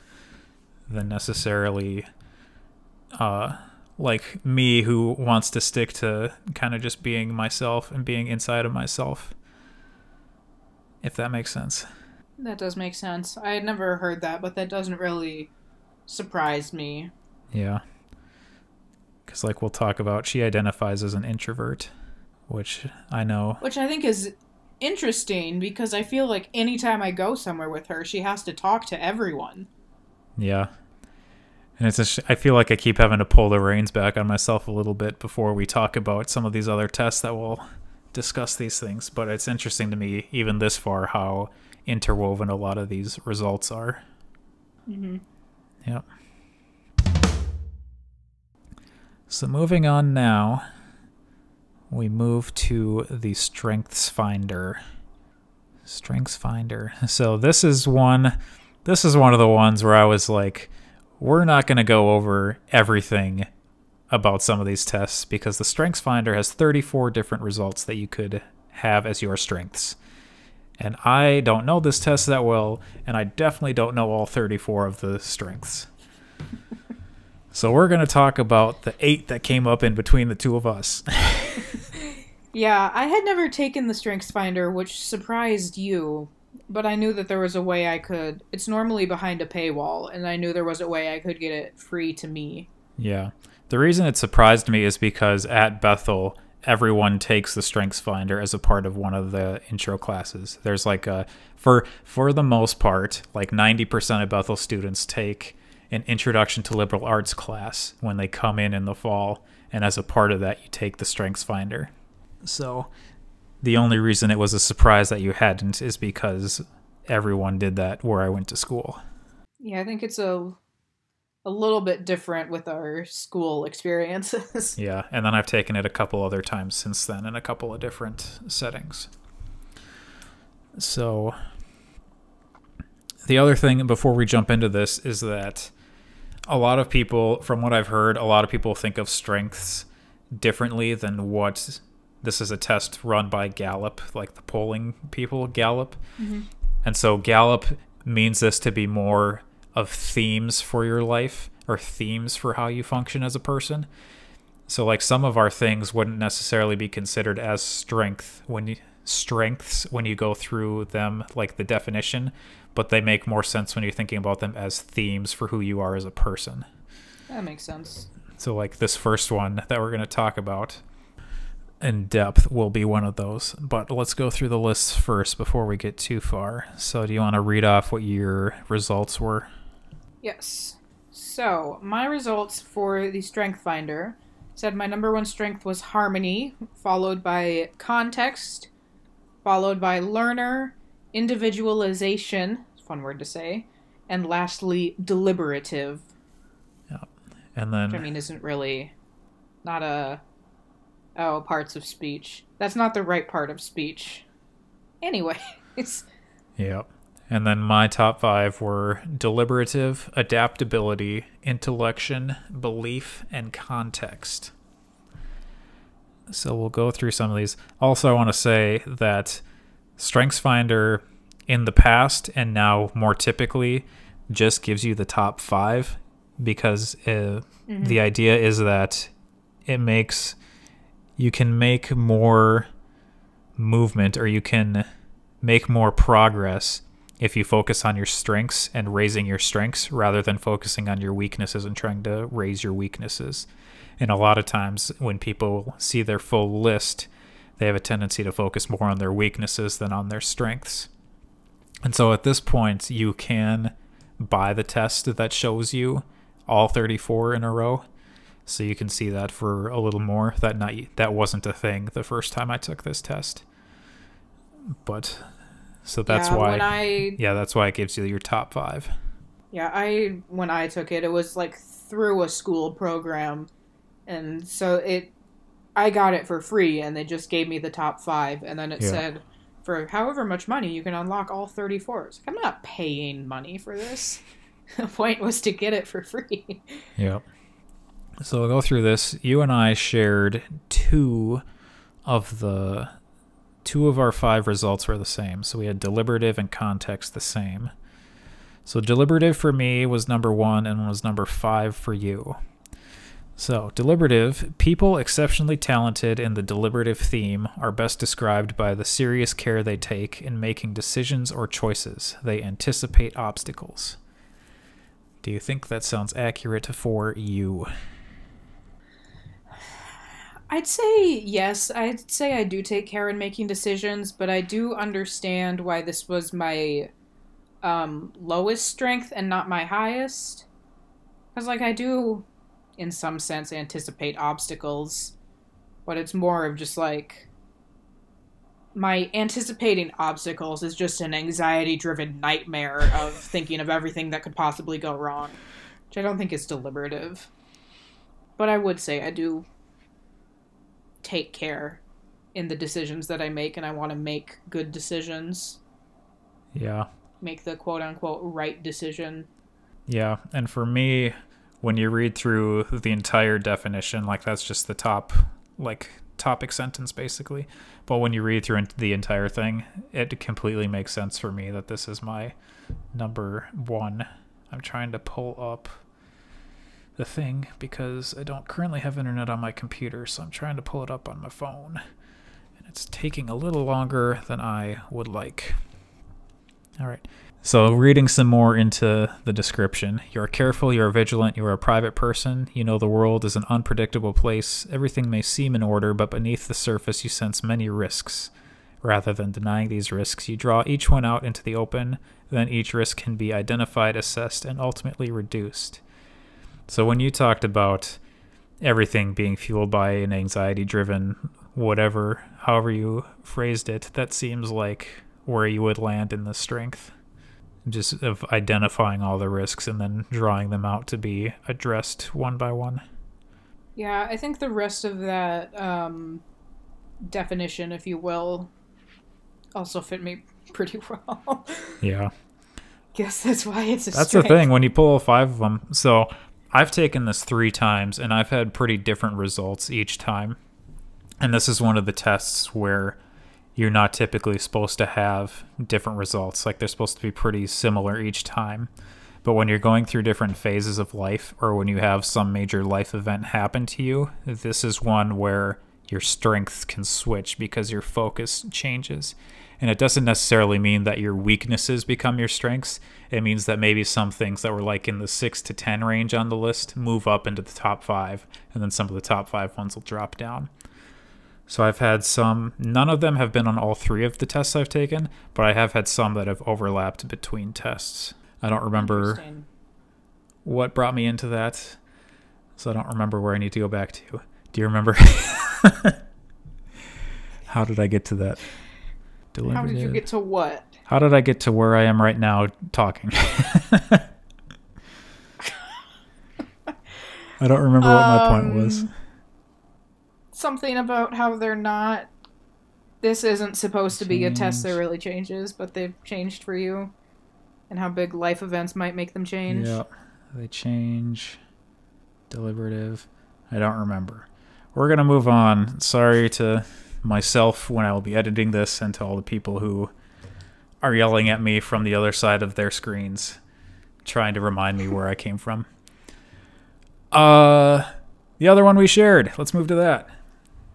than necessarily like me who wants to stick to kind of just being myself and being inside of myself. If that makes sense. That does make sense. I had never heard that, but that doesn't really surprise me. Yeah. Because like we'll talk about, she identifies as an introvert, which I know. Which I think is interesting because I feel like anytime I go somewhere with her, she has to talk to everyone. Yeah. And I feel like I keep having to pull the reins back on myself a little bit before we talk about some of these other tests that will discuss these things. But it's interesting to me, even this far, how interwoven a lot of these results are. Mm-hmm. Yep. So moving on now, we move to the StrengthsFinder. StrengthsFinder. So this is one of the ones where I was like, we're not going to go over everything about some of these tests because the StrengthsFinder has 34 different results that you could have as your strengths. And I don't know this test that well, and I definitely don't know all 34 of the strengths. So we're going to talk about the 8 that came up in between the two of us. Yeah, I had never taken the StrengthsFinder, which surprised you, but I knew that there was a way I could. It's normally behind a paywall, and I knew there was a way I could get it free to me. Yeah. The reason it surprised me is because at Bethel, everyone takes the StrengthsFinder as a part of one of the intro classes. There's like for the most part, like 90% of Bethel students take an Introduction to Liberal Arts class when they come in the fall, and as a part of that, you take the StrengthsFinder. So the only reason it was a surprise that you hadn't is because everyone did that where I went to school. Yeah, I think it's a little bit different with our school experiences. Yeah, and then I've taken it a couple other times since then in a couple of different settings. So the other thing before we jump into this is that a lot of people, from what I've heard, a lot of people think of strengths differently than what this is a test run by Gallup, like the polling people, Gallup. Mm-hmm. And so Gallup means this to be more of themes for your life or themes for how you function as a person. So like some of our things wouldn't necessarily be considered as strengths when you go through them, like the definition, but they make more sense when you're thinking about them as themes for who you are as a person. That makes sense. So like this first one that we're going to talk about in depth will be one of those. But let's go through the lists first before we get too far. So do you want to read off what your results were? Yes. So my results for the StrengthsFinder said my number one strength was harmony, followed by context, followed by learner, individualization, fun word to say, and lastly, deliberative. Yeah. And then... Which, I mean, isn't really not a... Oh, parts of speech. That's not the right part of speech. Anyways. Yep. And then my top 5 were deliberative, adaptability, intellection, belief, and context. So we'll go through some of these. Also, I want to say that StrengthsFinder in the past and now more typically just gives you the top 5 because the idea is that you can make more movement or you can make more progress if you focus on your strengths and raising your strengths rather than focusing on your weaknesses and trying to raise your weaknesses. And a lot of times when people see their full list, they have a tendency to focus more on their weaknesses than on their strengths. And so at this point, you can buy the test that shows you all 34 in a row. So you can see that for a little more. That wasn't a thing the first time I took this test. But so that's why that's why it gives you your top 5. Yeah, when I took it, it was like through a school program, and so I got it for free, and they just gave me the top 5, and then it said for however much money you can unlock all 34. It's like, I'm not paying money for this. The point was to get it for free. Yep. So we'll go through this. You and I shared 2 of our 5 results were the same. So we had deliberative and context the same. So deliberative for me was number 1 and was number 5 for you. So, deliberative. People exceptionally talented in the deliberative theme are best described by the serious care they take in making decisions or choices. They anticipate obstacles. Do you think that sounds accurate for you? I'd say yes. I'd say I do take care in making decisions, but I do understand why this was my lowest strength and not my highest. Because, like, I do, in some sense, anticipate obstacles, but it's more of just, like, my anticipating obstacles is just an anxiety-driven nightmare of thinking of everything that could possibly go wrong, which I don't think is deliberative. But I would say I do take care in the decisions that I make, and I want to make good decisions. Yeah. Make the quote-unquote right decision. Yeah, and for me, when you read through the entire definition, like that's just the topic sentence basically. But when you read through the entire thing, it completely makes sense for me that this is my number one. I'm trying to pull up the thing because I don't currently have internet on my computer, so I'm trying to pull it up on my phone. And it's taking a little longer than I would like. All right. So reading some more into the description. You're careful, you're vigilant, you're a private person. You know the world is an unpredictable place. Everything may seem in order, but beneath the surface you sense many risks. Rather than denying these risks, you draw each one out into the open. Then each risk can be identified, assessed, and ultimately reduced. So when you talked about everything being fueled by an anxiety-driven whatever, however you phrased it, that seems like where you would land in the strength. Just of identifying all the risks and then drawing them out to be addressed one by one. Yeah, I think the rest of that definition, if you will, also fit me pretty well. Yeah. Guess that's why it's a That's strength. the thing, when you pull 5 of them. So I've taken this 3 times, and I've had pretty different results each time. And this is one of the tests where you're not typically supposed to have different results. Like, they're supposed to be pretty similar each time. But when you're going through different phases of life, or when you have some major life event happen to you, this is one where your strengths can switch because your focus changes. And it doesn't necessarily mean that your weaknesses become your strengths. It means that maybe some things that were like in the 6 to 10 range on the list move up into the top 5, and then some of the top 5 ones will drop down. So I've had some, none of them have been on all 3 of the tests I've taken, but I have had some that have overlapped between tests. I don't remember what brought me into that, so I don't remember where I need to go back to. Do you remember? How did I get to that? How did you get to what? How did I get to where I am right now talking? I don't remember what my point was. Something about how they're not... This isn't supposed to be a test that really changes, but they've changed for you. And how big life events might make them change. Yeah, they change. Deliberative. I don't remember. We're going to move on. Sorry to myself when I will be editing this, and to all the people who are yelling at me from the other side of their screens, trying to remind me where I came from. The other one we shared. Let's move to that.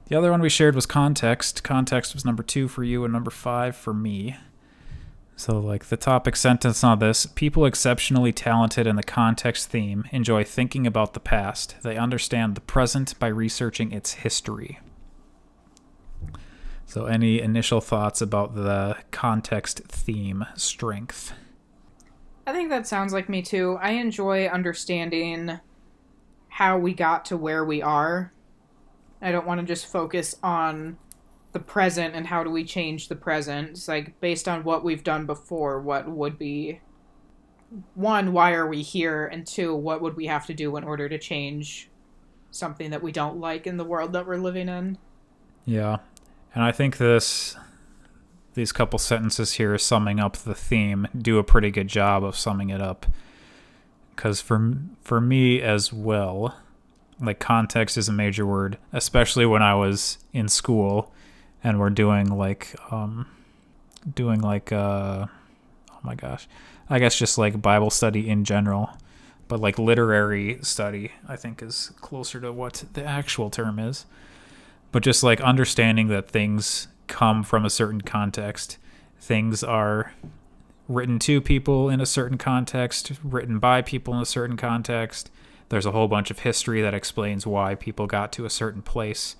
The other one we shared was context. Context was number 2 for you and number 5 for me. So, like, the topic sentence on this: people exceptionally talented in the context theme enjoy thinking about the past. They understand the present by researching its history. So, any initial thoughts about the context theme strength? I think that sounds like me too. I enjoy understanding how we got to where we are. I don't want to just focus on the present and how do we change the present. It's like, based on what we've done before, what would be... 1, why are we here? And 2, what would we have to do in order to change something that we don't like in the world that we're living in? Yeah. And I think these couple sentences here summing up the theme do a pretty good job of summing it up. Because for me as well, like, context is a major word, especially when I was in school and we're doing oh my gosh, I guess just like Bible study in general. but like literary study, I think, is closer to what the actual term is. But just like understanding that things come from a certain context. Things are written to people in a certain context, written by people in a certain context. There's a whole bunch of history that explains why people got to a certain place.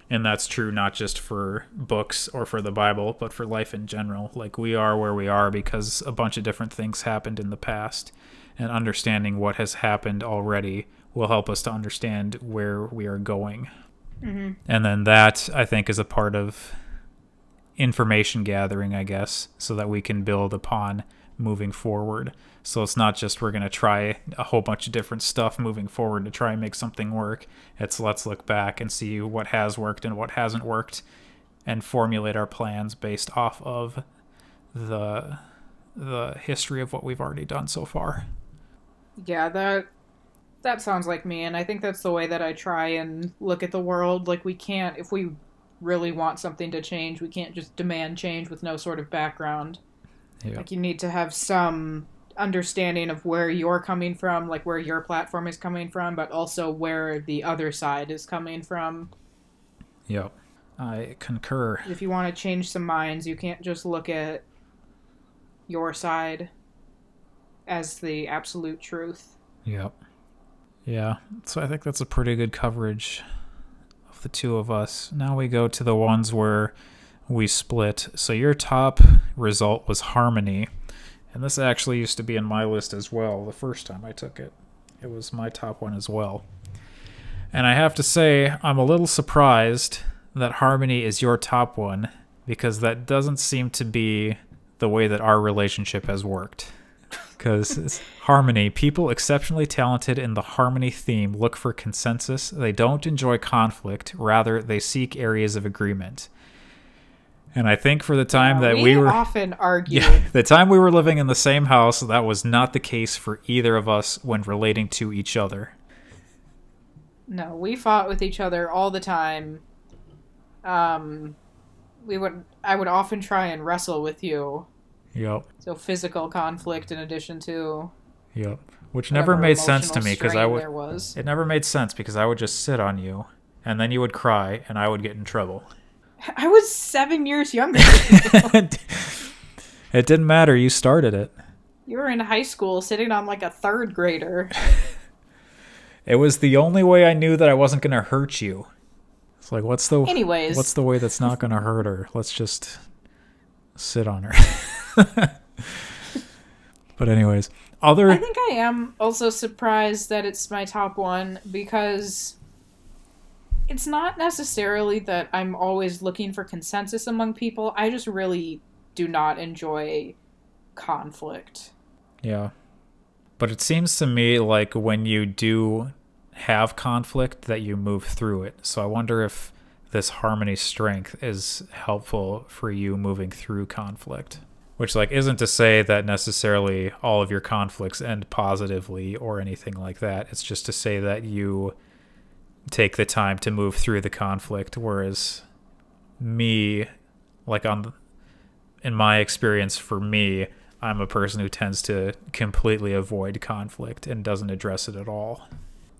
And that's true not just for books or for the Bible, but for life in general. Like, we are where we are because a bunch of different things happened in the past. And understanding what has happened already will help us to understand where we are going. Mm-hmm. And then that, I think, is a part of information gathering, I guess, so that we can build upon moving forward. So it's not just we're going to try a whole bunch of different stuff moving forward to try and make something work. It's let's look back and see what has worked and what hasn't worked and formulate our plans based off of the history of what we've already done so far. Yeah, that sounds like me, and I think that's the way that I try and look at the world. Like, we can't, if we really want something to change, we can't just demand change with no sort of background. Yeah. Like, you need to have some understanding of where you're coming from, like where your platform is coming from, but also where the other side is coming from. Yep, I concur. If you want to change some minds, you can't just look at your side as the absolute truth. Yep. Yeah, so I think that's a pretty good coverage of the two of us. Now we go to the ones where we split. So your top result was harmony. And this actually used to be in my list as well the first time I took it. It was my top one as well. And I have to say, I'm a little surprised that harmony is your top one, because that doesn't seem to be the way that our relationship has worked. Because harmony, people exceptionally talented in the harmony theme look for consensus. They don't enjoy conflict. Rather, they seek areas of agreement. And I think for the time that we were often argue. Yeah, the time we were living in the same house, that was not the case for either of us when relating to each other. No, we fought with each other all the time. I would often try and wrestle with you. Yep. So physical conflict in addition to. Yep. Which never made sense to me because it never made sense because I would just sit on you, and then you would cry, and I would get in trouble. I was 7 years younger. It didn't matter. You started it. You were in high school sitting on like a third grader. It was the only way I knew that I wasn't going to hurt you. It's like, what's the way that's not going to hurt her? Let's just sit on her. But anyways, I think I am also surprised that it's my top one, because it's not necessarily that I'm always looking for consensus among people. I just really do not enjoy conflict. Yeah. But it seems to me like when you do have conflict that you move through it. So I wonder if this harmony strength is helpful for you moving through conflict. Which isn't to say that necessarily all of your conflicts end positively or anything like that. It's just to say that you take the time to move through the conflict, whereas me, in my experience, for me, I'm a person who tends to completely avoid conflict and doesn't address it at all,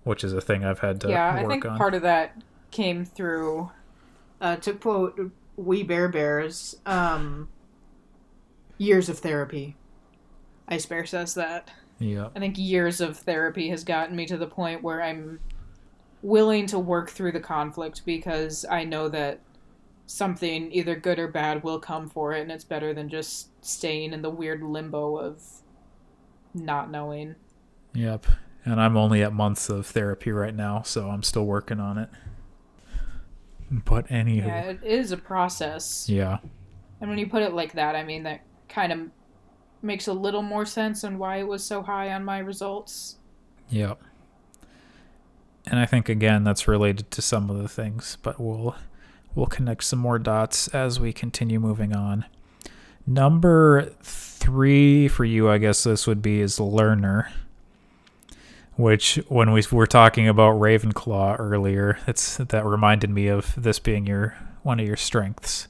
which is a thing I've had to work on. Yeah, I think part of that came through, to quote We Bear Bears, years of therapy. Ice Bear says that. Yeah. I think years of therapy has gotten me to the point where I'm willing to work through the conflict because I know that something either good or bad will come for it, and it's better than just staying in the weird limbo of not knowing. Yep. And I'm only at months of therapy right now, so I'm still working on it. But anywho. Yeah, it is a process. Yeah. And when you put it like that, I mean, that kind of makes a little more sense on why it was so high on my results. Yep. And I think, again, that's related to some of the things, but we'll connect some more dots as we continue moving on. Number 3 for you, I guess this would be, is learner, which when we were talking about Ravenclaw earlier, that reminded me of this being one of your strengths.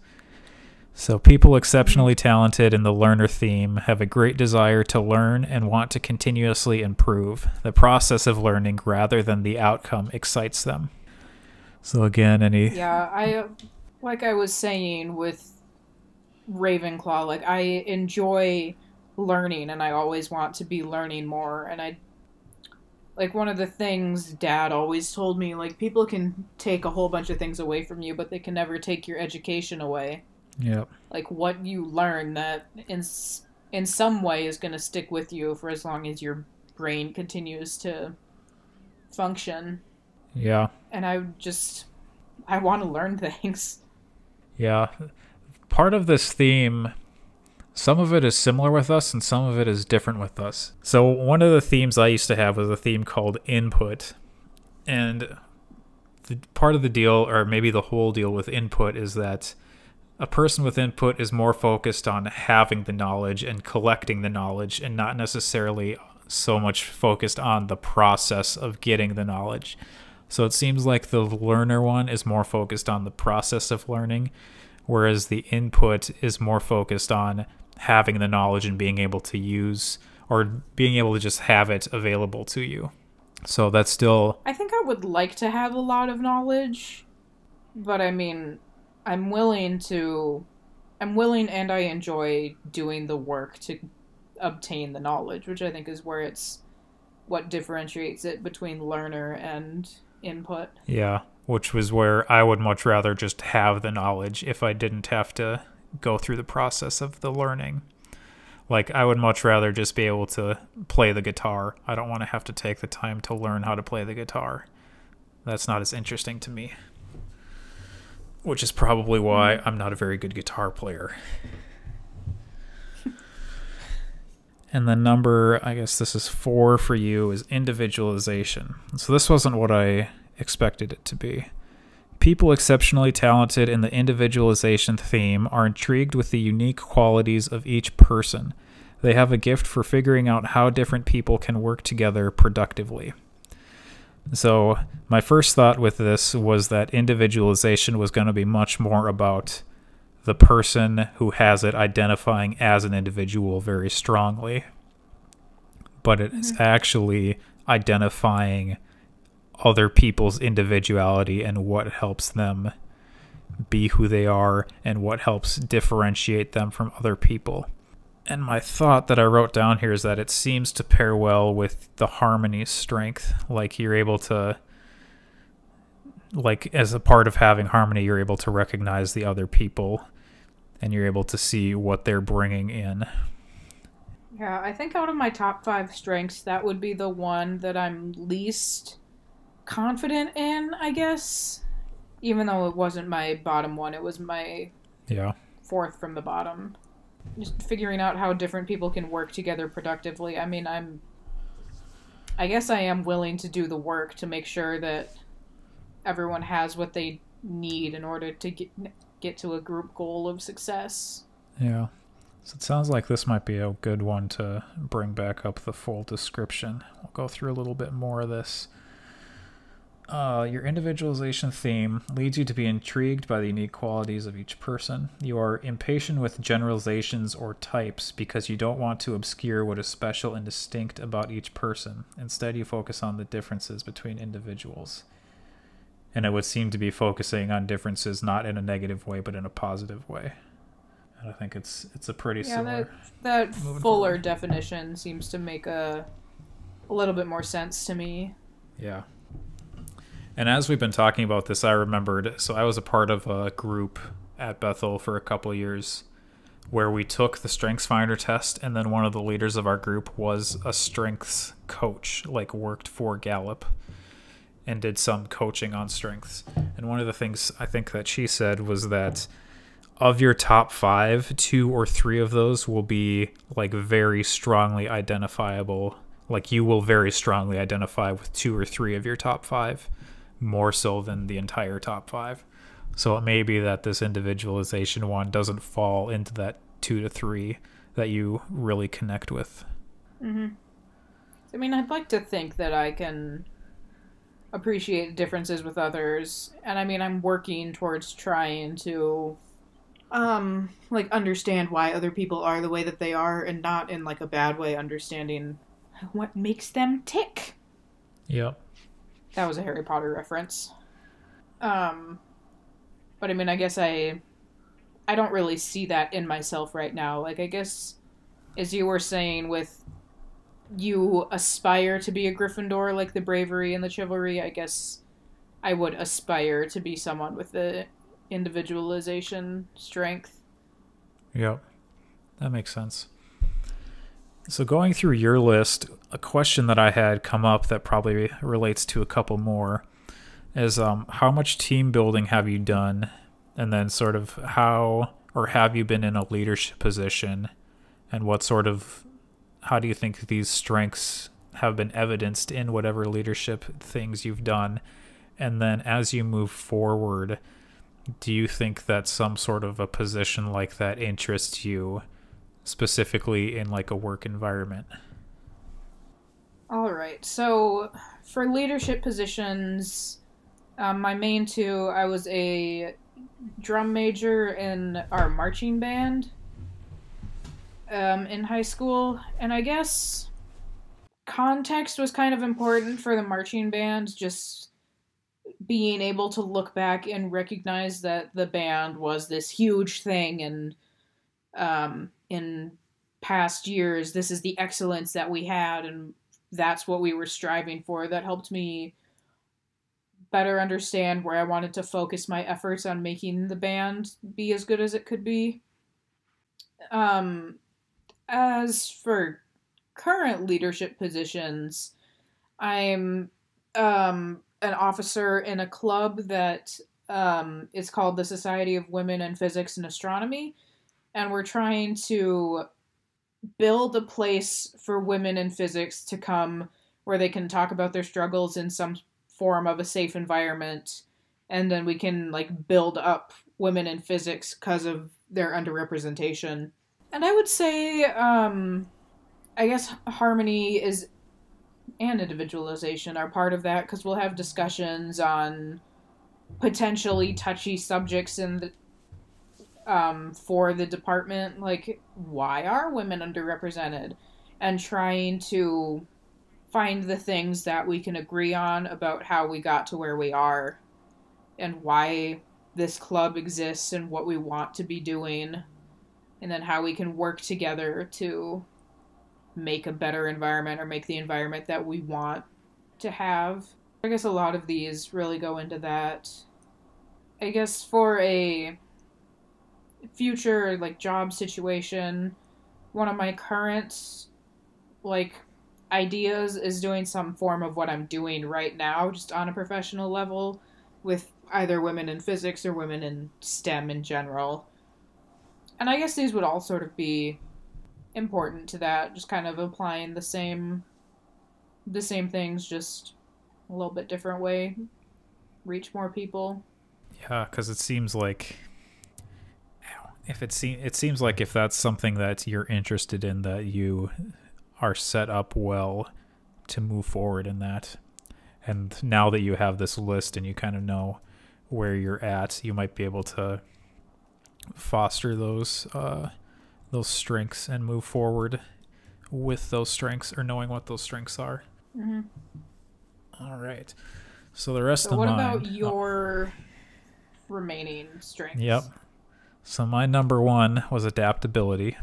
So people exceptionally talented in the learner theme have a great desire to learn and want to continuously improve. The process of learning rather than the outcome excites them. So again, Yeah, like I was saying with Ravenclaw, like I enjoy learning and I always want to be learning more, and I like one of the things Dad always told me, like people can take a whole bunch of things away from you, but they can never take your education away. Yep. Like what you learn that in some way is going to stick with you for as long as your brain continues to function. Yeah. And I want to learn things. Yeah. Part of this theme, some of it is similar with us and some of it is different with us. So one of the themes I used to have was a theme called input. And part of the deal, or maybe the whole deal with input, is that a person with input is more focused on having the knowledge and collecting the knowledge and not necessarily so much focused on the process of getting the knowledge. So it seems like the learner one is more focused on the process of learning, whereas the input is more focused on having the knowledge and being able to use or being able to just have it available to you. So that's still... I think I would like to have a lot of knowledge, but I mean, I'm willing and I enjoy doing the work to obtain the knowledge, which I think is where it's what differentiates it between learner and input. Yeah, which was where I would much rather just have the knowledge if I didn't have to go through the process of the learning. Like, I would much rather just be able to play the guitar. I don't want to have to take the time to learn how to play the guitar. That's not as interesting to me. Which is probably why I'm not a very good guitar player. And the number, I guess this is 4 for you, is individualization. So this wasn't what I expected it to be. People exceptionally talented in the individualization theme are intrigued with the unique qualities of each person. They have a gift for figuring out how different people can work together productively. So my first thought with this was that individualization was going to be much more about the person who has it identifying as an individual very strongly. But it's actually identifying other people's individuality and what helps them be who they are and what helps differentiate them from other people. And my thought that I wrote down here is that it seems to pair well with the harmony strength. Like you're able to, like as a part of having harmony, you're able to recognize the other people and you're able to see what they're bringing in. Yeah, I think out of my top 5 strengths, that would be the one that I'm least confident in, I guess. Even though it wasn't my bottom one, it was my 4th from the bottom. Just figuring out how different people can work together productively. I mean, I guess I am willing to do the work to make sure that everyone has what they need in order to get to a group goal of success. Yeah. So it sounds like this might be a good one to bring back up the full description. We'll go through a little bit more of this. Your individualization theme leads you to be intrigued by the unique qualities of each person. You are impatient with generalizations or types because you don't want to obscure what is special and distinct about each person. Instead, you focus on the differences between individuals. And it would seem to be focusing on differences not in a negative way, but in a positive way. And I think it's a pretty similar... That fuller definition seems to make a little bit more sense to me. Yeah. And as we've been talking about this, I remembered, so I was a part of a group at Bethel for a couple of years where we took the StrengthsFinder test, and then one of the leaders of our group was a strengths coach, like worked for Gallup and did some coaching on strengths. And one of the things I think that she said was that of your top 5, 2 or 3 of those will be like very strongly identifiable. Like you will very strongly identify with 2 or 3 of your top 5. More so than the entire top 5. So it may be that this individualization one doesn't fall into that 2 to 3 that you really connect with. Mm-hmm. I mean, I'd like to think that I can appreciate differences with others. And I mean, I'm working towards trying to Like understand why other people are the way that they are, and not in like a bad way, understanding what makes them tick. Yep. That was a Harry Potter reference. Um, but I mean, I guess I don't really see that in myself right now. Like, I guess, as you were saying, with you aspire to be a Gryffindor, like the bravery and the chivalry, I guess I would aspire to be someone with the individualization strength. Yep. That makes sense. So going through your list, a question that I had come up that probably relates to a couple more is how much team building have you done? And then sort of how or have you been in a leadership position? And how do you think these strengths have been evidenced in whatever leadership things you've done? And then as you move forward, do you think that some sort of a position like that interests you, specifically in like a work environment? All right. So for leadership positions, my main two, I was a drum major in our marching band in high school, and I guess context was kind of important for the marching band. Just being able to look back and recognize that the band was this huge thing, and in past years, this is the excellence that we had, and that's what we were striving for. That helped me better understand where I wanted to focus my efforts on making the band be as good as it could be. Um, as for current leadership positions, I'm an officer in a club that is called the Society of Women in Physics and Astronomy, and we're trying to build a place for women in physics to come where they can talk about their struggles in some form of a safe environment, and then we can like build up women in physics because of their underrepresentation. And I would say I guess harmony is and individualization are part of that, because we'll have discussions on potentially touchy subjects in the for the department, like why are women underrepresented, and trying to find the things that we can agree on about how we got to where we are and why this club exists and what we want to be doing, and then how we can work together to make a better environment or make the environment that we want to have. I guess a lot of these really go into that. I guess for a future like job situation, one of my current like ideas is doing some form of what I'm doing right now, just on a professional level, with either women in physics or women in STEM in general. And I guess these would all sort of be important to that, just kind of applying the same things, just a little bit different way, reach more people. Yeah, because it seems like if that's something that you're interested in, that you are set up well to move forward in that. And now that you have this list and you kind of know where you're at, you might be able to foster those strengths and move forward with those strengths, or knowing what those strengths are. Mm-hmm. All right. So the rest So of what mine. about your remaining strengths? Yep. So my number one was adaptability.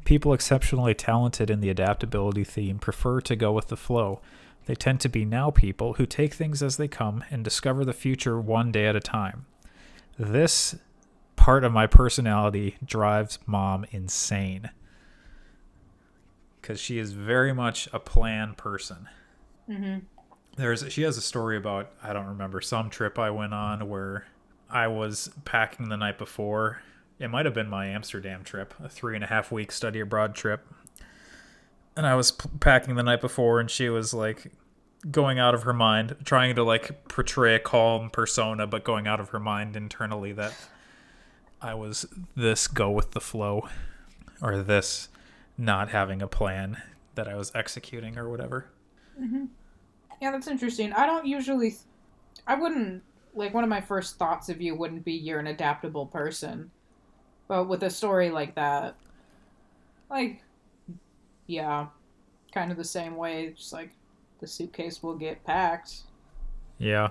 People exceptionally talented in the adaptability theme prefer to go with the flow. They tend to be now people who take things as they come and discover the future one day at a time. This part of my personality drives Mom insane, because she is very much a plan person. Mm-hmm. She has a story about, I don't remember, some trip I went on where I was packing the night before. It might have been my Amsterdam trip, a 3.5 week study abroad trip. And I was packing the night before, and she was like going out of her mind, trying to like portray a calm persona, but going out of her mind internally that I was this go with the flow, or this not having a plan that I was executing or whatever. Mm-hmm. Yeah, that's interesting. I wouldn't, like, one of my first thoughts of you wouldn't be you're an adaptable person. But with a story like that, like, yeah, kind of the same way, just like the suitcase will get packed. Yeah.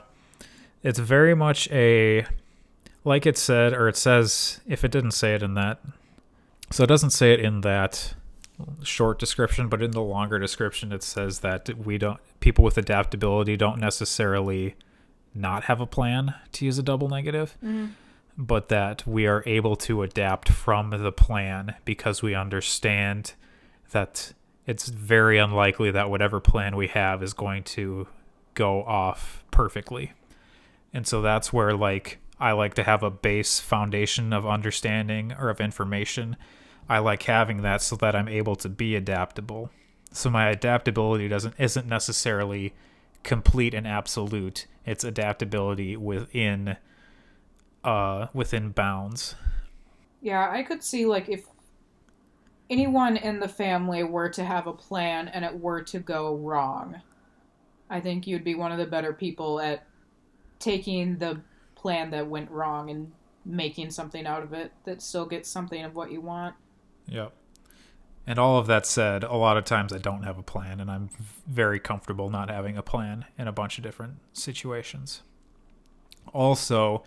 It's very much a, like it said, or it says, if it didn't say it in that, so it doesn't say it in that short description, but in the longer description, it says that people with adaptability don't necessarily not have a plan, to use a double negative, but that we are able to adapt from the plan because we understand that it's very unlikely that whatever plan we have is going to go off perfectly. And so that's where, like, I like to have a base foundation of understanding or of information. I like having that so that I'm able to be adaptable. So my adaptability isn't necessarily complete and absolute. It's adaptability within bounds. Yeah, I could see, like, if anyone in the family were to have a plan and it were to go wrong, I think you'd be one of the better people at taking the plan that went wrong and making something out of it that still gets something of what you want. Yep. And all of that said, a lot of times I don't have a plan, and I'm very comfortable not having a plan in a bunch of different situations. Also,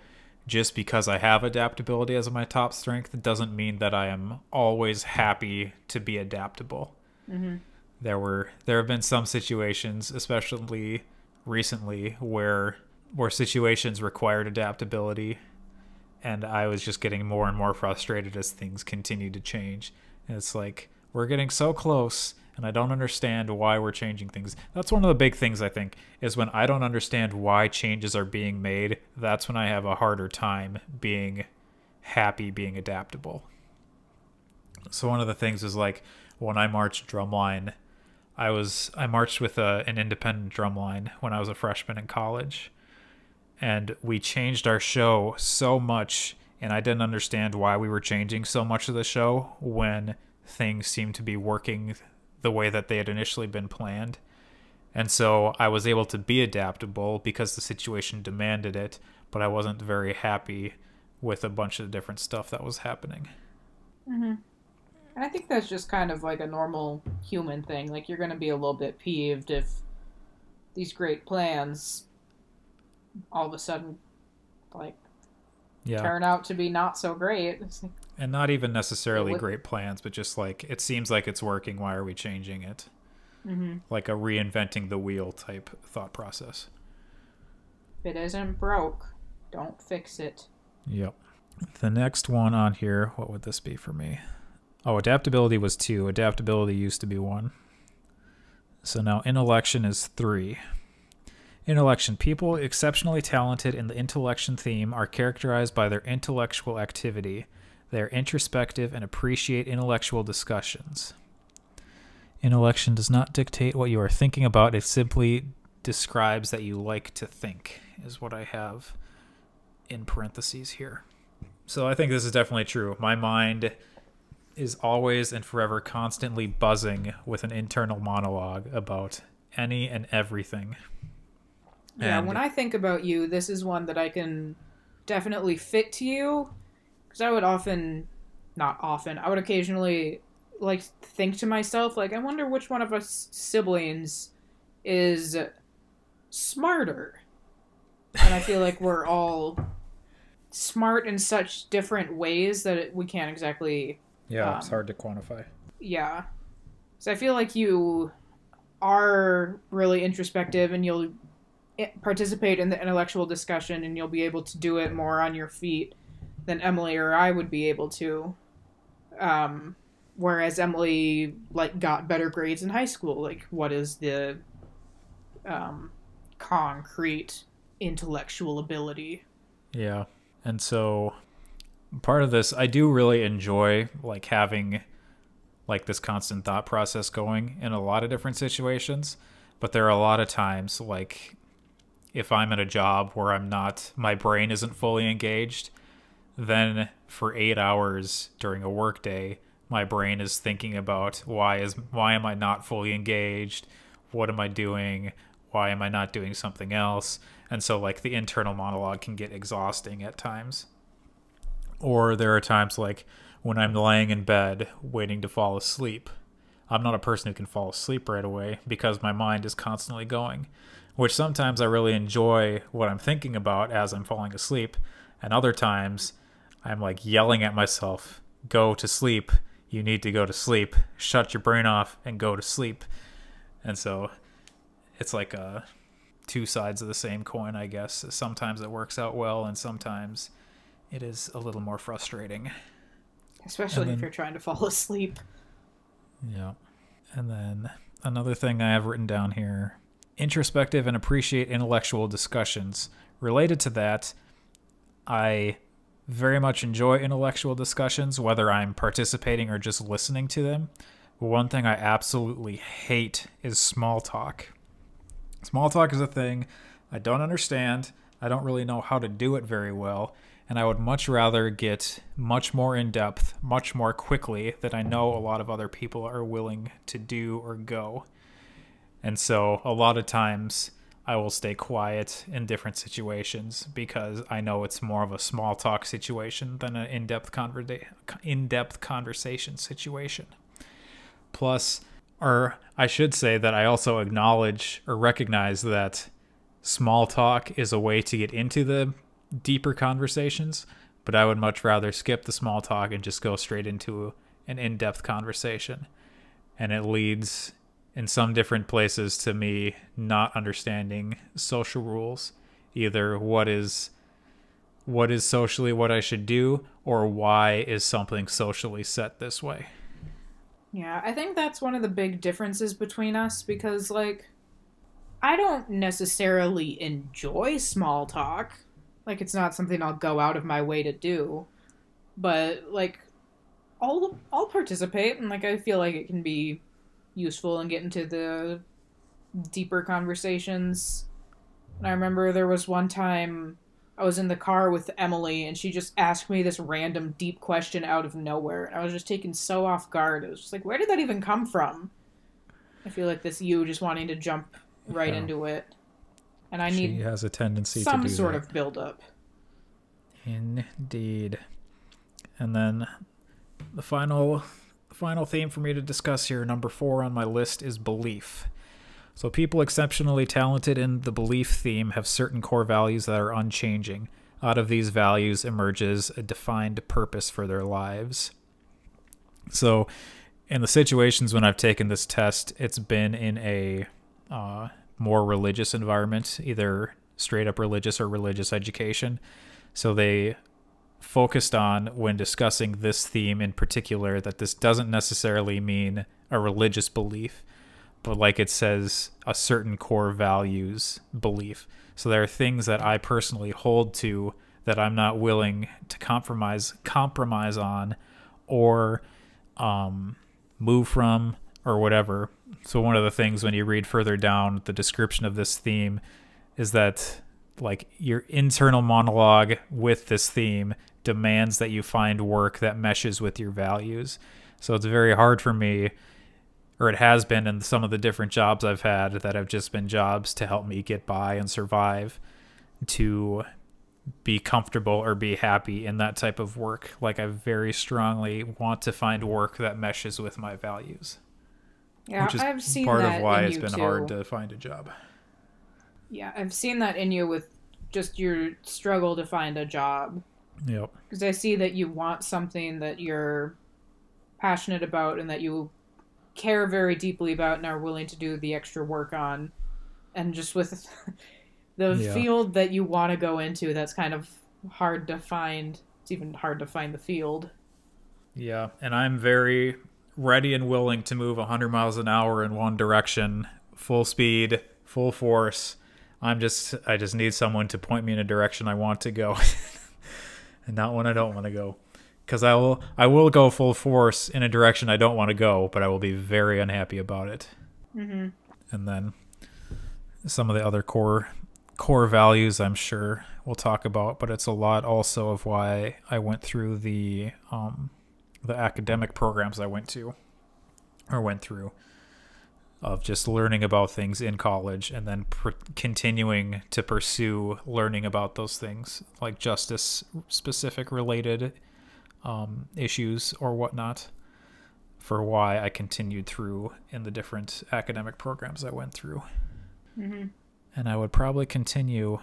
just because I have adaptability as my top strength, it doesn't mean that I am always happy to be adaptable. Mm-hmm. There have been some situations, especially recently, where situations required adaptability, and I was just getting more and more frustrated as things continued to change. And it's like, we're getting so close, and I don't understand why we're changing things. That's one of the big things, I think, is when I don't understand why changes are being made, that's when I have a harder time being happy, being adaptable. So one of the things is, like, when I marched drumline, I marched with an independent drumline when I was a freshman in college. And we changed our show so much, and I didn't understand why we were changing so much of the show when things seemed to be working the way that they had initially been planned. And so I was able to be adaptable because the situation demanded it, but I wasn't very happy with a bunch of different stuff that was happening. Mm-hmm. And I think that's just kind of like a normal human thing. Like, you're going to be a little bit peeved if these great plans all of a sudden, like, turn out to be not so great. And not even necessarily great plans, but just like, it seems like it's working, why are we changing it? Mm-hmm. Like a reinventing the wheel type thought process. If it isn't broke, don't fix it. Yep. The next one on here, what would this be for me? Oh, adaptability was 2. Adaptability used to be 1. So now intellection is 3. Intellection. People exceptionally talented in the intellection theme are characterized by their intellectual activity. They are introspective and appreciate intellectual discussions. Intellection does not dictate what you are thinking about. It simply describes that you like to think, is what I have in parentheses here. So I think this is definitely true. My mind is always and forever constantly buzzing with an internal monologue about any and everything. Yeah, when I think about you, this is one that I can definitely fit to you. Because I would I would occasionally, like, think to myself, like, I wonder which one of us siblings is smarter. And I feel like we're all smart in such different ways that we can't exactly... Yeah, it's hard to quantify. Yeah. So I feel like you are really introspective, and you'll participate in the intellectual discussion, and you'll be able to do it more on your feet than Emily or I would be able to. Whereas Emily, like, got better grades in high school. Like, what is the concrete intellectual ability? Yeah. And so part of this, I do really enjoy, like, having, like, this constant thought process going in a lot of different situations. But there are a lot of times, like, if I'm at a job where my brain isn't fully engaged, then for 8 hours during a workday, my brain is thinking about why am I not fully engaged? What am I doing? Why am I not doing something else? And so, like, the internal monologue can get exhausting at times. Or there are times like when I'm laying in bed waiting to fall asleep. I'm not a person who can fall asleep right away because my mind is constantly going, which sometimes I really enjoy what I'm thinking about as I'm falling asleep, and other times I'm like yelling at myself, go to sleep, you need to go to sleep, shut your brain off and go to sleep. And so it's like two sides of the same coin, I guess. Sometimes it works out well and sometimes it is a little more frustrating. Especially if you're trying to fall asleep. Yeah. And then another thing I have written down here, introspective and appreciate intellectual discussions. Related to that, I very much enjoy intellectual discussions, whether I'm participating or just listening to them. But one thing I absolutely hate is small talk. Small talk is a thing I don't understand. I don't really know how to do it very well. And I would much rather get much more in depth, much more quickly than I know a lot of other people are willing to do or go. And so a lot of times I will stay quiet in different situations because I know it's more of a small talk situation than an in-depth conversation situation. Plus, or I should say that I also acknowledge or recognize that small talk is a way to get into the deeper conversations, but I would much rather skip the small talk and just go straight into an in-depth conversation. And it leads in some different places to me not understanding social rules, either what is socially what I should do or why is something socially set this way. Yeah, I think that's one of the big differences between us because, like, I don't necessarily enjoy small talk. Like, it's not something I'll go out of my way to do. But, like, I'll participate, and, like, I feel like it can be useful and get into the deeper conversations. And I remember there was one time I was in the car with Emily, and she just asked me this random deep question out of nowhere. And I was just taken so off guard. It was just like, where did that even come from? I feel like this you just wanting to jump right into it. And I need she has a tendency to do some sort that. of build-up. Indeed. And then the final theme for me to discuss here, number 4 on my list, is belief. So people exceptionally talented in the belief theme have certain core values that are unchanging. Out of these values emerges a defined purpose for their lives. So in the situations when I've taken this test, it's been in a more religious environment, either straight up religious or religious education. So they focused on, when discussing this theme in particular, that this doesn't necessarily mean a religious belief, but like it says, a certain core values belief. So there are things that I personally hold to that I'm not willing to compromise on or move from or whatever. So one of the things when you read further down the description of this theme is that, like, your internal monologue with this theme demands that you find work that meshes with your values. So it's very hard for me, or it has been in some of the different jobs I've had that have just been jobs to help me get by and survive, to be comfortable or be happy in that type of work. Like, I very strongly want to find work that meshes with my values. Yeah, which is I've seen part that of why in it's you been too. hard to find a job. Yeah, I've seen that in you with just your struggle to find a job. Yep. Because I see that you want something that you're passionate about and that you care very deeply about and are willing to do the extra work on. And just with the field that you want to go into, that's kind of hard to find. It's even hard to find the field. Yeah, and I'm very ready and willing to move 100 miles an hour in one direction, full speed, full force. I just need someone to point me in a direction I want to go and not one I don't want to go. Because I will go full force in a direction I don't want to go, but I will be very unhappy about it. Mm-hmm. And then some of the other core values I'm sure we'll talk about, but it's a lot also of why I went through the academic programs I went through, of just learning about things in college and then continuing to pursue learning about those things, like justice specific related issues or whatnot for why I continued through in the different academic programs I went through. Mm-hmm. And I would probably continue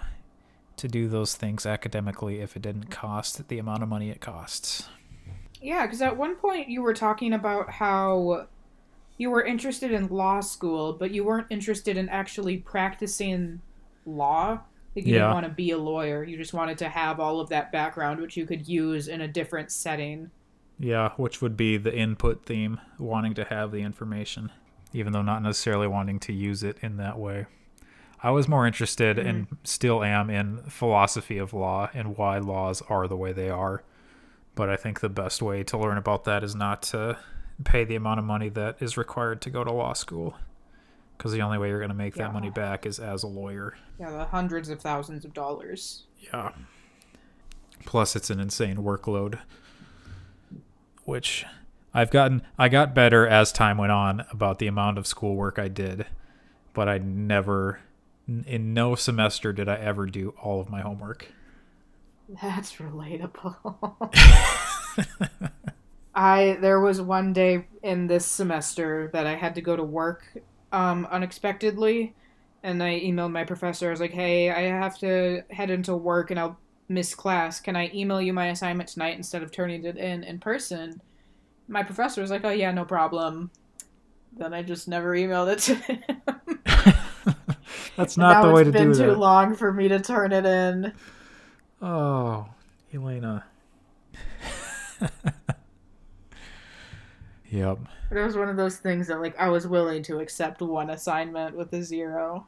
to do those things academically if it didn't cost the amount of money it costs. Yeah, because at one point you were talking about how you were interested in law school, but you weren't interested in actually practicing law. Like, you didn't want to be a lawyer. You just wanted to have all of that background, which you could use in a different setting. Yeah, which would be the input theme, wanting to have the information, even though not necessarily wanting to use it in that way. I was more interested and still am in philosophy of law and why laws are the way they are. But I think the best way to learn about that is not to pay the amount of money that is required to go to law school. Because the only way you're going to make that money back is as a lawyer. Yeah, the hundreds of thousands of dollars. Yeah. Plus, it's an insane workload. Which I got better as time went on about the amount of schoolwork I did. But I never, in no semester did I ever do all of my homework. That's relatable. There was one day in this semester that I had to go to work unexpectedly, and I emailed my professor. I was like, hey, I have to head into work and I'll miss class. Can I email you my assignment tonight instead of turning it in person? My professor was like, oh yeah, no problem. Then I just never emailed it to him. That's not the way to do that. It's been too long for me to turn it in. Oh, Elaina. Yep. But it was one of those things that, like, I was willing to accept one assignment with a 0.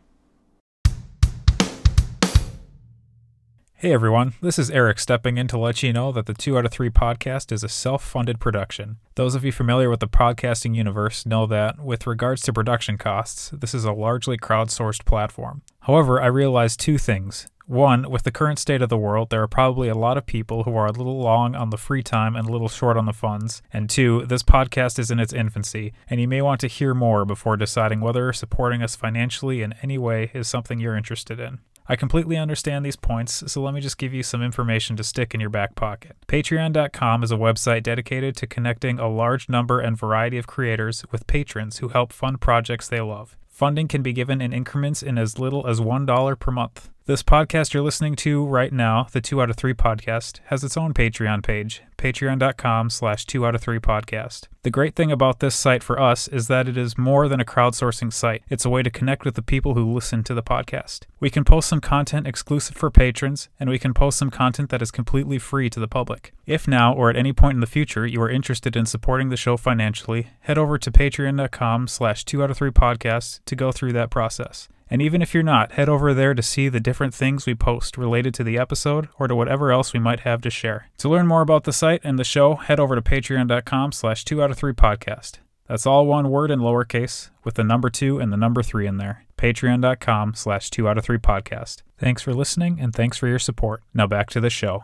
Hey everyone, this is Erik stepping in to let you know that the 2 out of 3 podcast is a self-funded production. Those of you familiar with the podcasting universe know that, with regards to production costs, this is a largely crowdsourced platform. However, I realized 2 things. 1, with the current state of the world, there are probably a lot of people who are a little long on the free time and a little short on the funds. And 2, this podcast is in its infancy, and you may want to hear more before deciding whether supporting us financially in any way is something you're interested in. I completely understand these points, so let me just give you some information to stick in your back pocket. Patreon.com is a website dedicated to connecting a large number and variety of creators with patrons who help fund projects they love. Funding can be given in increments in as little as $1 per month. This podcast you're listening to right now, the 2 out of 3 podcast, has its own Patreon page, patreon.com/2 out of 3 podcast. The great thing about this site for us is that it is more than a crowdsourcing site. It's a way to connect with the people who listen to the podcast. We can post some content exclusive for patrons, and we can post some content that is completely free to the public. If now or at any point in the future you are interested in supporting the show financially, head over to patreon.com/2 out of 3 podcast to go through that process. And even if you're not, head over there to see the different things we post related to the episode or to whatever else we might have to share. To learn more about the site and the show, head over to patreon.com/2 out of 3 podcast. That's all one word in lowercase with the number 2 and the number 3 in there. Patreon.com/2 out of 3 podcast. Thanks for listening and thanks for your support. Now back to the show.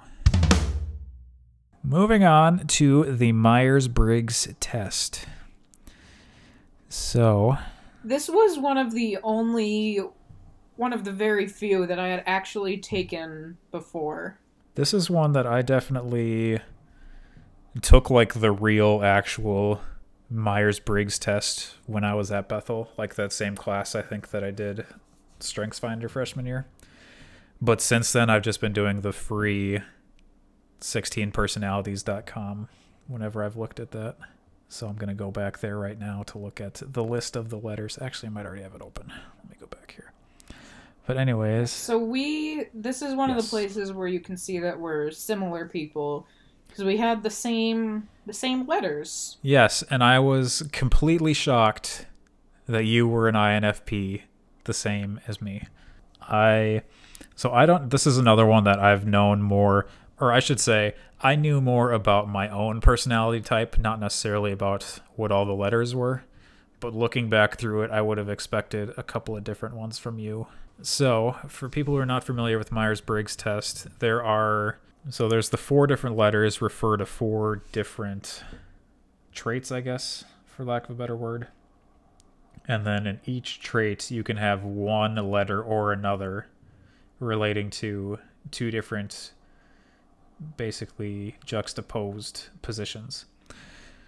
Moving on to the Myers-Briggs test. So... this was one of the very few that I had actually taken before. This is one that I definitely took, like, the real, actual Myers-Briggs test when I was at Bethel. Like, that same class, I think, that I did StrengthsFinder freshman year. But since then, I've just been doing the free 16personalities.com whenever I've looked at that. So I'm going to go back there right now to look at the list of the letters. Actually, I might already have it open. Let me go back here. But anyways. So this is one of the places where you can see that we're similar people. Because we had the same letters. Yes, and I was completely shocked that you were an INFP the same as me. This is another one that I've known more, or I should say, I knew more about my own personality type, not necessarily about what all the letters were. But looking back through it, I would have expected a couple of different ones from you. So, for people who are not familiar with Myers-Briggs test, there's the 4 different letters refer to 4 different traits, I guess, for lack of a better word. And then in each trait, you can have one letter or another relating to 2 different basically juxtaposed positions.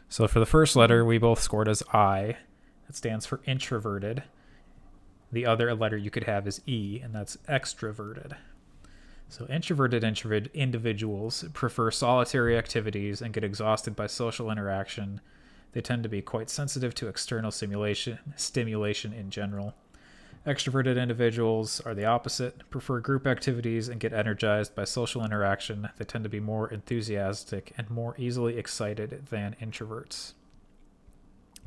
So for the first letter, we both scored as I. It stands for introverted. The other letter you could have is E, and that's extroverted. So introverted individuals prefer solitary activities and get exhausted by social interaction. They tend to be quite sensitive to external stimulation in general. Extroverted individuals are the opposite, prefer group activities and get energized by social interaction. They tend to be more enthusiastic and more easily excited than introverts.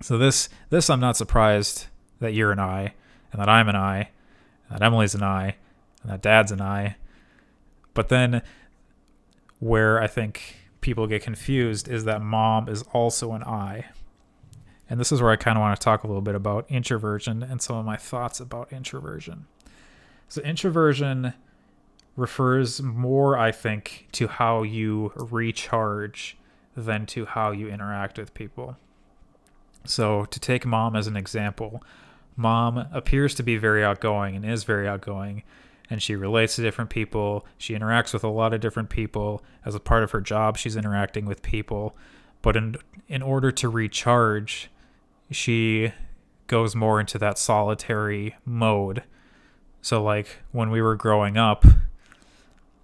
So this I'm not surprised that you're an I, and that I'm an I, and that Emily's an I, and that Dad's an I. But then where I think people get confused is that Mom is also an I. And this is where I kind of want to talk a little bit about introversion and some of my thoughts about introversion. So introversion refers more, I think, to how you recharge than to how you interact with people. So to take Mom as an example, Mom appears to be very outgoing and is very outgoing, and she relates to different people. She interacts with a lot of different people. As a part of her job, she's interacting with people. But in order to recharge, she goes more into that solitary mode. So like when we were growing up,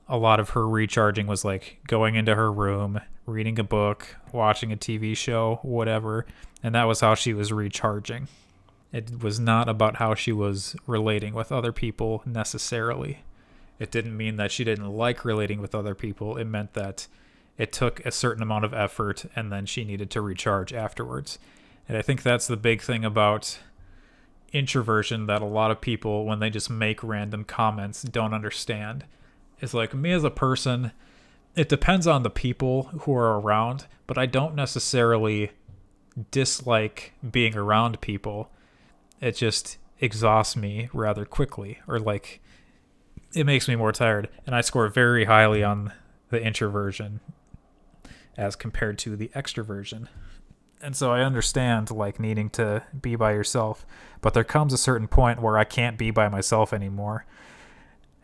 a lot of her recharging was like going into her room, reading a book, watching a TV show, whatever. And that was how she was recharging. It was not about how she was relating with other people necessarily. It didn't mean that she didn't like relating with other people. It meant that it took a certain amount of effort and then she needed to recharge afterwards. And I think that's the big thing about introversion that a lot of people, when they just make random comments, don't understand. It's like, me as a person, it depends on the people who are around, but I don't necessarily dislike being around people. It just exhausts me rather quickly, or like it makes me more tired. And I score very highly on the introversion as compared to the extroversion. And so I understand like needing to be by yourself, but there comes a certain point where I can't be by myself anymore.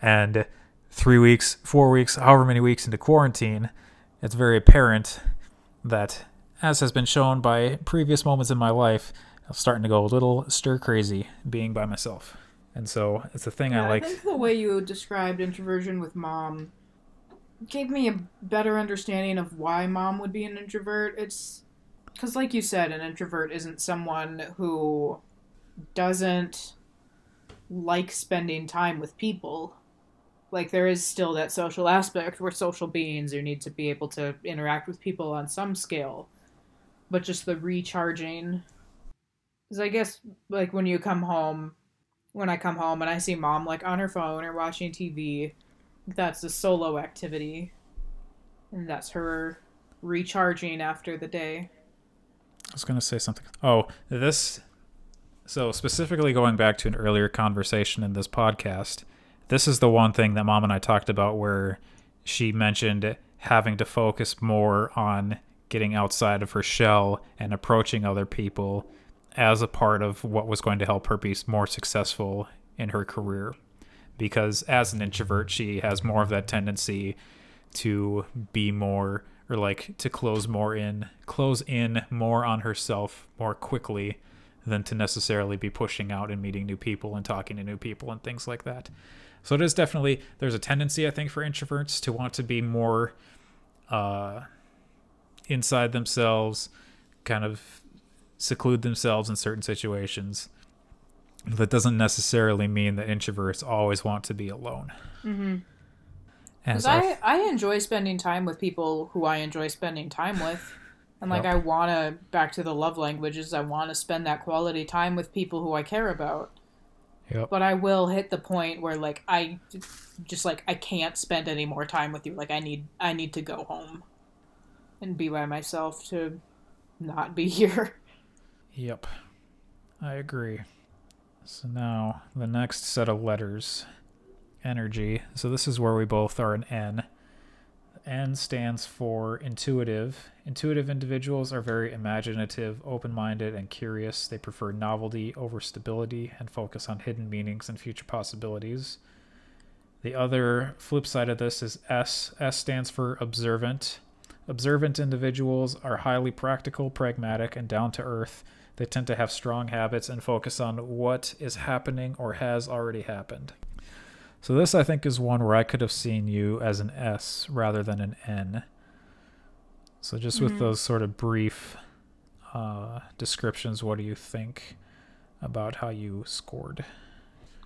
And 3 weeks, 4 weeks, however many weeks into quarantine, it's very apparent that, as has been shown by previous moments in my life, I'm starting to go a little stir crazy being by myself. And so it's a thing I like. I think the way you described introversion with Mom gave me a better understanding of why Mom would be an introvert. It's because, like you said, an introvert isn't someone who doesn't like spending time with people. Like, there is still that social aspect. We're social beings who need to be able to interact with people on some scale. But just the recharging. Because I guess, like, when I come home and I see Mom, like, on her phone or watching TV, that's a solo activity. And that's her recharging after the day. I was going to say something. So specifically going back to an earlier conversation in this podcast, this is the one thing that Mom and I talked about where she mentioned having to focus more on getting outside of her shell and approaching other people as a part of what was going to help her be more successful in her career. Because as an introvert, she has more of that tendency to be more, or like to close in more on herself more quickly than to necessarily be pushing out and meeting new people and talking to new people and things like that. So it is definitely, there's a tendency, I think, for introverts to want to be more inside themselves, kind of seclude themselves in certain situations. That doesn't necessarily mean that introverts always want to be alone. Mm-hmm. Because I enjoy spending time with people who I enjoy spending time with. And, like, I want to, back to the love languages, I want to spend that quality time with people who I care about. Yep. But I will hit the point where, like, I can't spend any more time with you. Like, I need to go home and be by myself to not be here. Yep. I agree. So now, the next set of letters, energy. So this is where we both are an N. N stands for intuitive. Intuitive individuals are very imaginative, open-minded, and curious. They prefer novelty over stability and focus on hidden meanings and future possibilities. The other flip side of this is S. S stands for observant. Observant individuals are highly practical, pragmatic, and down to earth. They tend to have strong habits and focus on what is happening or has already happened. So this, I think, is one where I could have seen you as an S rather than an N. So just with those sort of brief descriptions, what do you think about how you scored?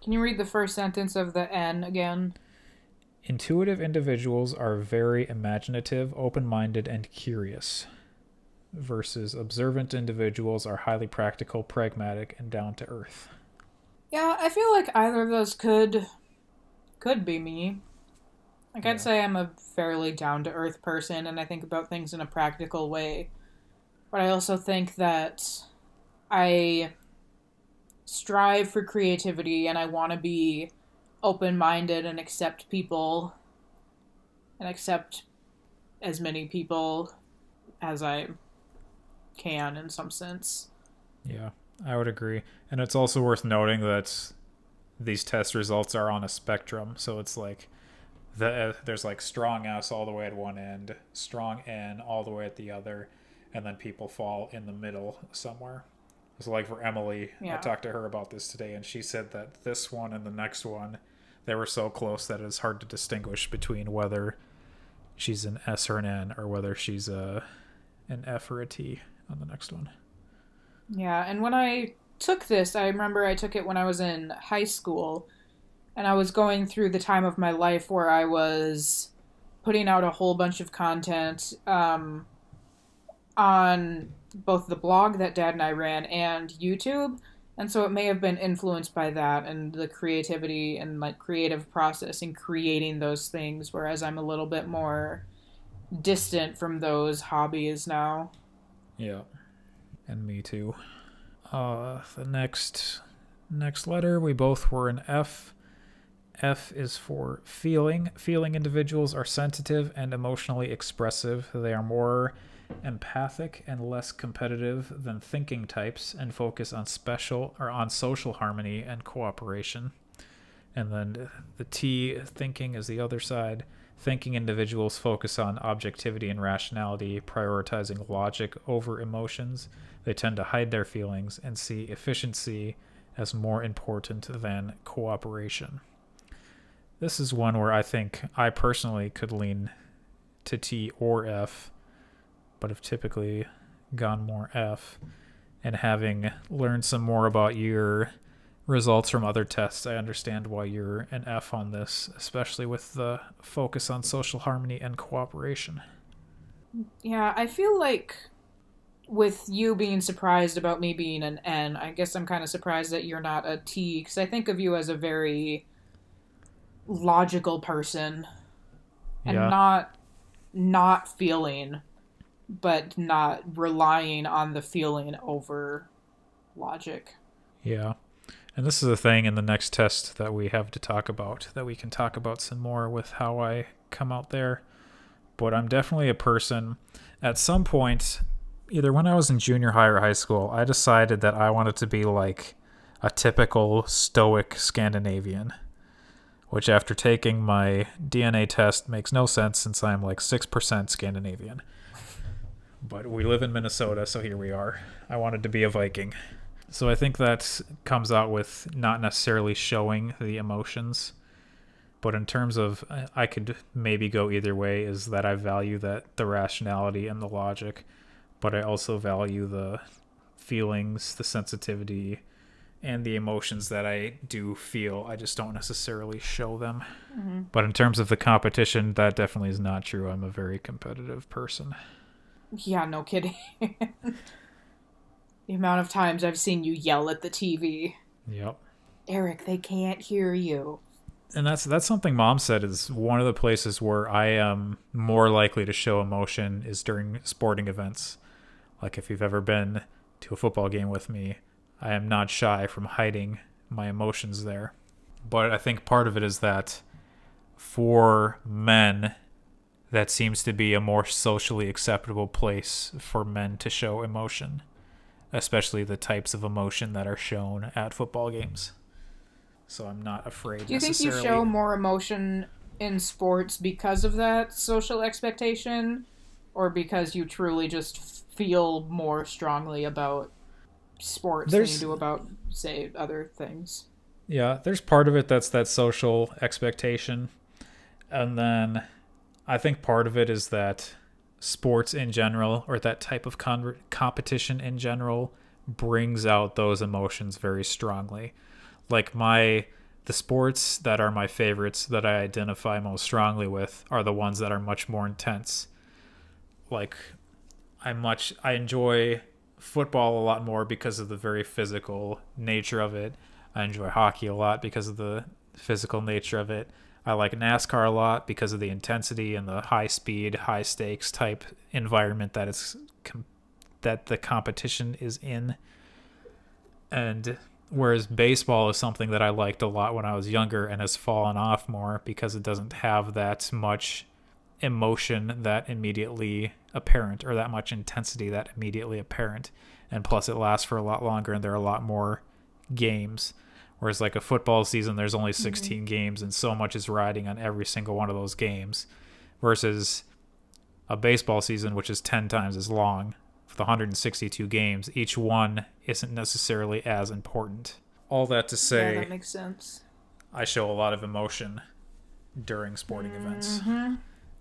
Can you read the first sentence of the N again? Intuitive individuals are very imaginative, open-minded, and curious, versus observant individuals are highly practical, pragmatic, and down to earth. Yeah, I feel like either of those could be me. Like, I'd say I'm a fairly down-to-earth person, and I think about things in a practical way. But I also think that I strive for creativity, and I want to be open-minded and accept people, and accept as many people as I can, in some sense. Yeah, I would agree. And it's also worth noting that these test results are on a spectrum, so it's like there's like strong S all the way at one end, strong N all the way at the other, and then people fall in the middle somewhere. So like for Emily, I talked to her about this today, and she said that this one and the next one, they were so close that it's hard to distinguish between whether she's an S or an N, or whether she's an F or a T on the next one. Yeah, and when I took this, I remember I took it when I was in high school, and I was going through the time of my life where I was putting out a whole bunch of content on both the blog that Dad and I ran and YouTube, and so it may have been influenced by that and the creativity and like creative process in creating those things, whereas I'm a little bit more distant from those hobbies now. Yeah, and me too. The next letter, we both were an F. F is for feeling. Feeling individuals are sensitive and emotionally expressive. They are more empathic and less competitive than thinking types, and focus on social harmony and cooperation. And then the T, thinking, is the other side. Thinking individuals focus on objectivity and rationality, prioritizing logic over emotions. They tend to hide their feelings and see efficiency as more important than cooperation. This is one where I think I personally could lean to T or F, but have typically gone more F. And having learned some more about your results from other tests, I understand why you're an F on this, especially with the focus on social harmony and cooperation. Yeah, I feel like with you being surprised about me being an N, I guess I'm kind of surprised that you're not a T, because I think of you as a very logical person, and not feeling, but not relying on the feeling over logic. Yeah. And this is a thing in the next test that we have to talk about, that we can talk about some more with how I come out there. But I'm definitely a person, at some point, either when I was in junior high or high school, I decided that I wanted to be like a typical stoic Scandinavian, which after taking my DNA test makes no sense since I'm like 6% Scandinavian. But we live in Minnesota, so here we are. I wanted to be a Viking. So I think that comes out with not necessarily showing the emotions, but in terms of, I could maybe go either way, is that I value that the rationality and the logic, but I also value the feelings, the sensitivity, and the emotions that I do feel. I just don't necessarily show them. Mm-hmm. But in terms of the competition, that definitely is not true. I'm a very competitive person. Yeah, no kidding. The amount of times I've seen you yell at the TV. Yep. Erik, they can't hear you. And that's something Mom said is one of the places where I am more likely to show emotion is during sporting events. Like if you've ever been to a football game with me, I am not shy from hiding my emotions there. But I think part of it is that for men, that seems to be a more socially acceptable place for men to show emotion, especially the types of emotion that are shown at football games. so I'm not afraid Do you think you necessarily. show more emotion in sports because of that social expectation, or because you truly just feel more strongly about sports than you do about, say, other things? Yeah, there's part of it that's that social expectation. And then I think part of it is that sports in general, or that type of competition in general, brings out those emotions very strongly. Like the sports that are my favorites that I identify most strongly with are the ones that are much more intense. Like I enjoy football a lot more because of the very physical nature of it. I enjoy hockey a lot because of the physical nature of it. I like NASCAR a lot because of the intensity and the high speed, high stakes type environment that the competition is in. And whereas baseball is something that I liked a lot when I was younger and has fallen off more because it doesn't have that much emotion that immediately apparent, or that much intensity that immediately apparent. And plus it lasts for a lot longer and there are a lot more games. Whereas like a football season, there's only 16 games and so much is riding on every single one of those games. Versus a baseball season, which is 10 times as long, with 162 games, each one isn't necessarily as important. All that to say, Yeah, that makes sense. I show a lot of emotion during sporting events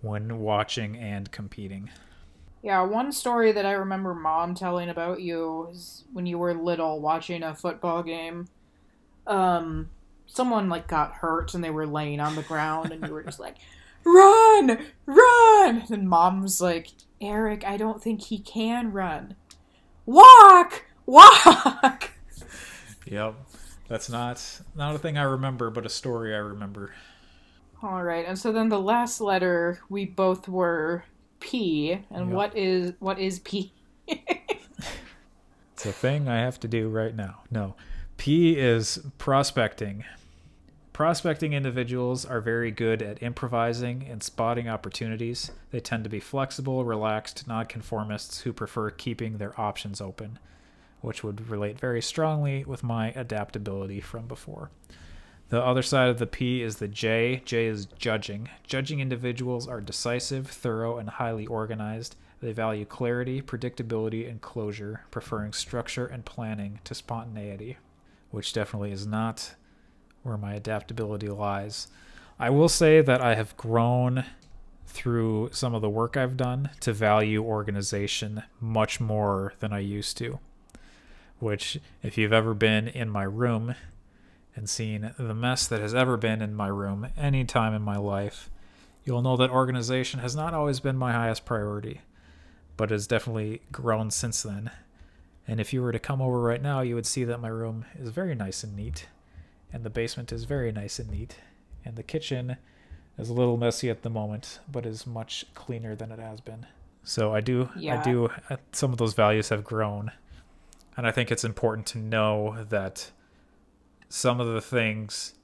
when watching and competing. Yeah, one story that I remember Mom telling about you is when you were little watching a football game. Someone like got hurt and they were laying on the ground and you were just like, run, run. And Mom was like, Erik, I don't think he can run. Walk, walk. Yep. That's not a thing I remember, but a story I remember. All right. And so then the last letter, we both were P. And Yep. what is P? It's a thing I have to do right now. No. P is prospecting. Prospecting individuals are very good at improvising and spotting opportunities. They tend to be flexible, relaxed, nonconformists who prefer keeping their options open, which would relate very strongly with my adaptability from before. The other side of the P is the J. J is judging. Judging individuals are decisive, thorough, and highly organized. They value clarity, predictability, and closure, preferring structure and planning to spontaneity, which definitely is not where my adaptability lies. I will say that I have grown through some of the work I've done to value organization much more than I used to, which, if you've ever been in my room and seen the mess that has ever been in my room any time in my life, you'll know that organization has not always been my highest priority, but has definitely grown since then. And if you were to come over right now, you would see that my room is very nice and neat, and the basement is very nice and neat, and the kitchen is a little messy at the moment, but is much cleaner than it has been. So I do, some of those values have grown, and I think it's important to know that some of the things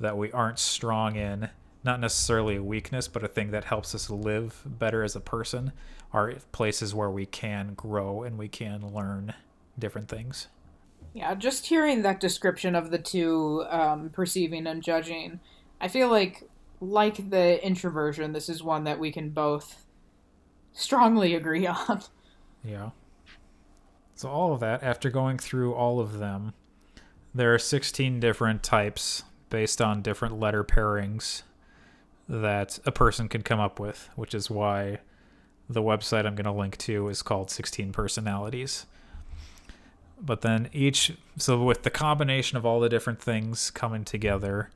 that we aren't strong in, not necessarily a weakness, but a thing that helps us live better as a person, are places where we can grow and we can learn different things. Yeah, just hearing that description of the two, perceiving and judging, I feel like the introversion, this is one that we can both strongly agree on. Yeah. So all of that, after going through all of them, there are 16 different types based on different letter pairings that a person can come up with, which is why the website I'm going to link to is called 16 Personalities. But then so with the combination of all the different things coming together,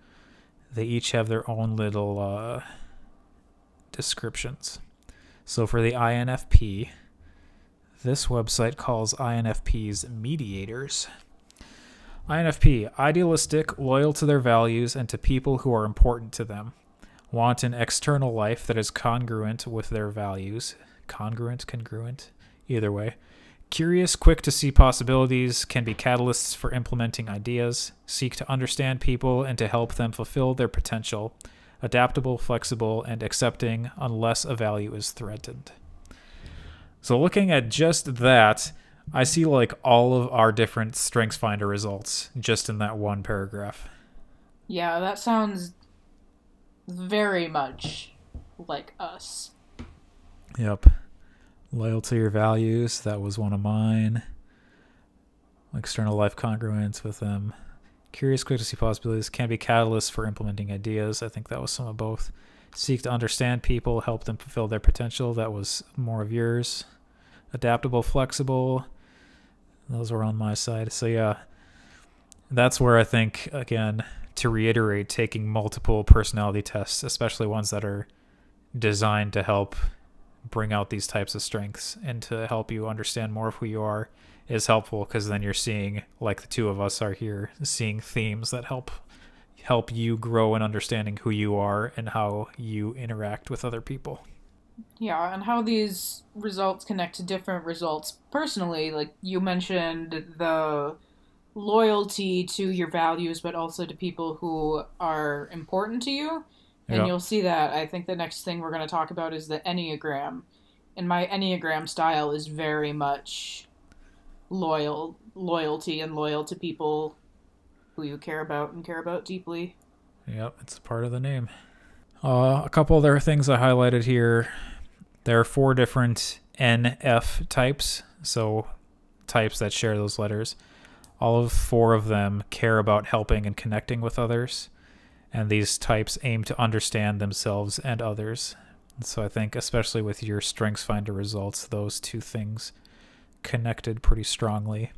they each have their own little descriptions. So for the INFP, this website calls INFPs mediators. INFP, idealistic, loyal to their values and to people who are important to them. Want an external life that is congruent with their values. Congruent, either way. Curious, quick to see possibilities, can be catalysts for implementing ideas, seek to understand people and to help them fulfill their potential, adaptable, flexible, and accepting unless a value is threatened. So looking at just that, I see like all of our different StrengthsFinder results just in that one paragraph. Yeah, that sounds very much like us. Yep. Loyal to your values, that was one of mine. External life congruence with them. Curious, quick to see possibilities, can be catalysts for implementing ideas. I think that was some of both. Seek to understand people, help them fulfill their potential. That was more of yours. Adaptable, flexible. Those were on my side. So yeah, that's where I think, again, to reiterate, taking multiple personality tests, especially ones that are designed to help bring out these types of strengths and to help you understand more of who you are, is helpful, because then you're seeing, like the two of us are here, seeing themes that help you grow in understanding who you are and how you interact with other people. Yeah, and how these results connect to different results personally. Like you mentioned the loyalty to your values, but also to people who are important to you. And Yeah. you'll see that. I think the next thing we're going to talk about is the Enneagram. And my Enneagram style is very much loyalty and loyal to people who you care about and care about deeply. Yep, it's a part of the name. A couple other things I highlighted here. There are 4 different NF types, so types that share those letters. All of 4 of them care about helping and connecting with others, and these types aim to understand themselves and others. So I think, especially with your StrengthsFinder results, those 2 things connected pretty strongly.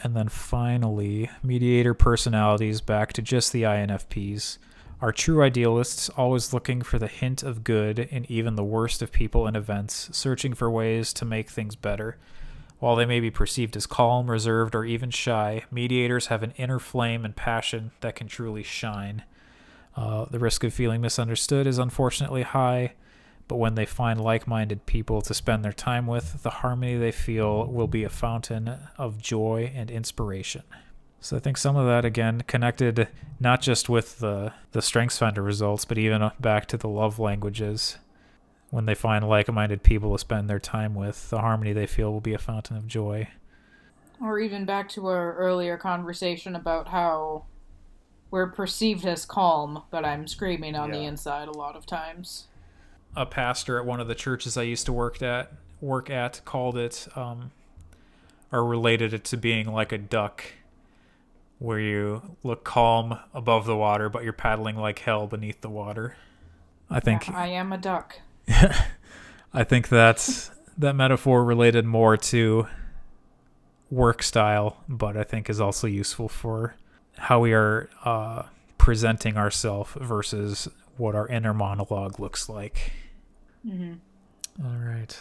And then finally, mediator personalities, back to just the INFPs, are true idealists, always looking for the hint of good in even the worst of people and events, searching for ways to make things better. While they may be perceived as calm, reserved, or even shy, mediators have an inner flame and passion that can truly shine. The risk of feeling misunderstood is unfortunately high, but when they find like-minded people to spend their time with, the harmony they feel will be a fountain of joy and inspiration. So I think some of that, again, connected not just with the StrengthsFinder results, but even back to the love languages. When they find like-minded people to spend their time with, the harmony they feel will be a fountain of joy. Or even back to our earlier conversation about how we're perceived as calm, but I'm screaming on the inside a lot of times. A pastor at one of the churches I used to work at called it, or related it to being like a duck, where you look calm above the water, but you're paddling like hell beneath the water. I think I am a duck. I think that metaphor related more to work style, but I think is also useful for how we are presenting ourselves versus what our inner monologue looks like. Mm-hmm. All right.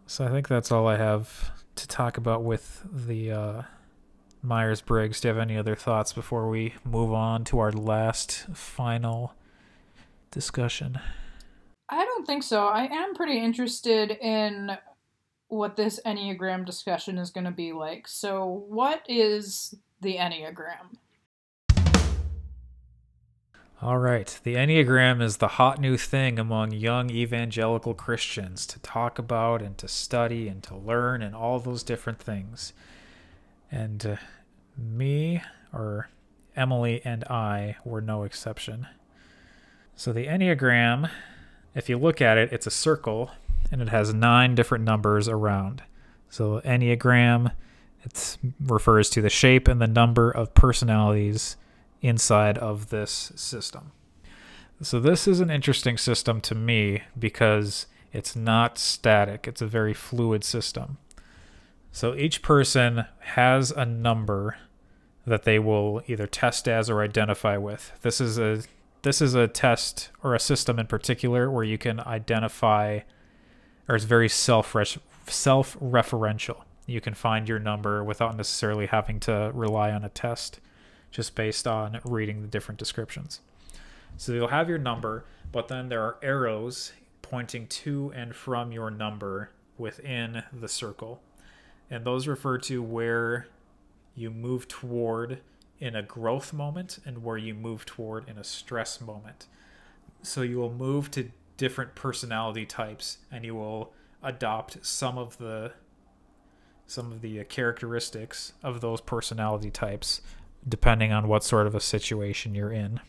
So I think that's all I have to talk about with the Myers-Briggs. Do you have any other thoughts before we move on to our last final discussion? I don't think so. I am pretty interested in what this Enneagram discussion is going to be like. So, what is the Enneagram? All right. The Enneagram is the hot new thing among young evangelical Christians to talk about and to study and to learn and all those different things. And me, or Emily, and I were no exception. So the Enneagram, if you look at it, it's a circle and it has 9 different numbers around. So Enneagram, it refers to the shape and the number of personalities inside of this system. So this is an interesting system to me because it's not static. It's a very fluid system. So each person has a number that they will either test as or identify with. This is a test or a system in particular where you can identify, or it's very self-referential. You can find your number without necessarily having to rely on a test, just based on reading the different descriptions. So you'll have your number, but then there are arrows pointing to and from your number within the circle. And those refer to where you move toward in a growth moment and where you move toward in a stress moment. So you will move to different personality types and you will adopt some of the characteristics of those personality types depending on what sort of a situation you're in.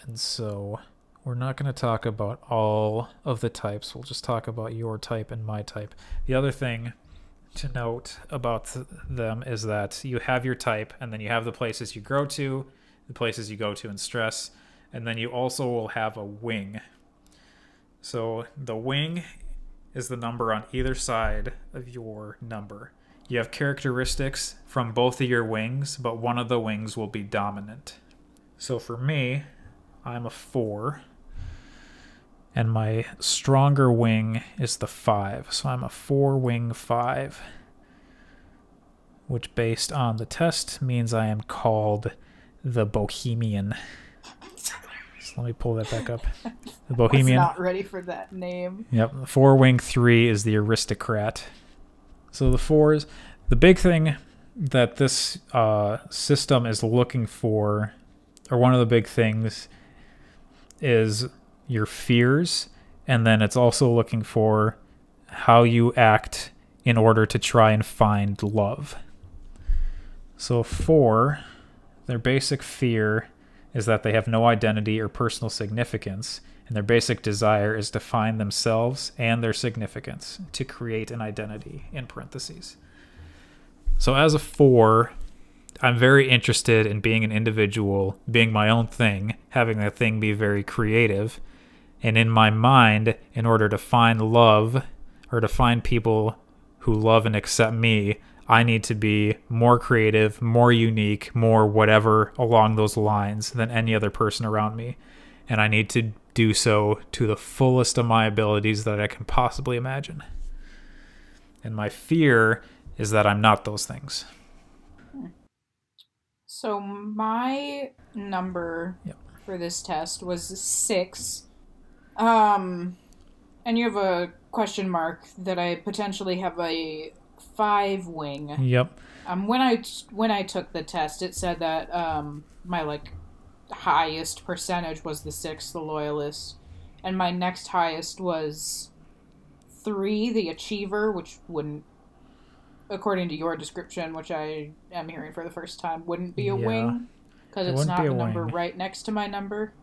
And so we're not going to talk about all of the types. We'll just talk about your type and my type. The other thing to note about them is that you have your type, and then you have the places you grow to, the places you go to in stress, and then you also will have a wing. So the wing is the number on either side of your number. You have characteristics from both of your wings, but one of the wings will be dominant. So for me, I'm a 4, and my stronger wing is the 5. So I'm a 4-wing 5, which based on the test means I am called the Bohemian. So let me pull that back up. The Bohemian. I was not ready for that name. Yep. The 4-wing 3 is the aristocrat. So the 4s, the big thing that this system is looking for, or one of the big things, is your fears, and then it's also looking for how you act in order to try and find love. So 4, their basic fear is that they have no identity or personal significance, and their basic desire is to find themselves and their significance, to create an identity, in parentheses. So as a 4, I'm very interested in being an individual, being my own thing, having that thing be very creative. And in my mind, in order to find love, or to find people who love and accept me, I need to be more creative, more unique, more whatever along those lines than any other person around me. And I need to do so to the fullest of my abilities that I can possibly imagine. And my fear is that I'm not those things. So my number for this test was 6. And you have a question mark that I potentially have a 5-wing. Yep. When I took the test, it said that my highest percentage was the 6, the loyalist, and my next highest was 3, the achiever, which wouldn't, according to your description, which I am hearing for the first time, wouldn't be a wing, because it's not a number right next to my number.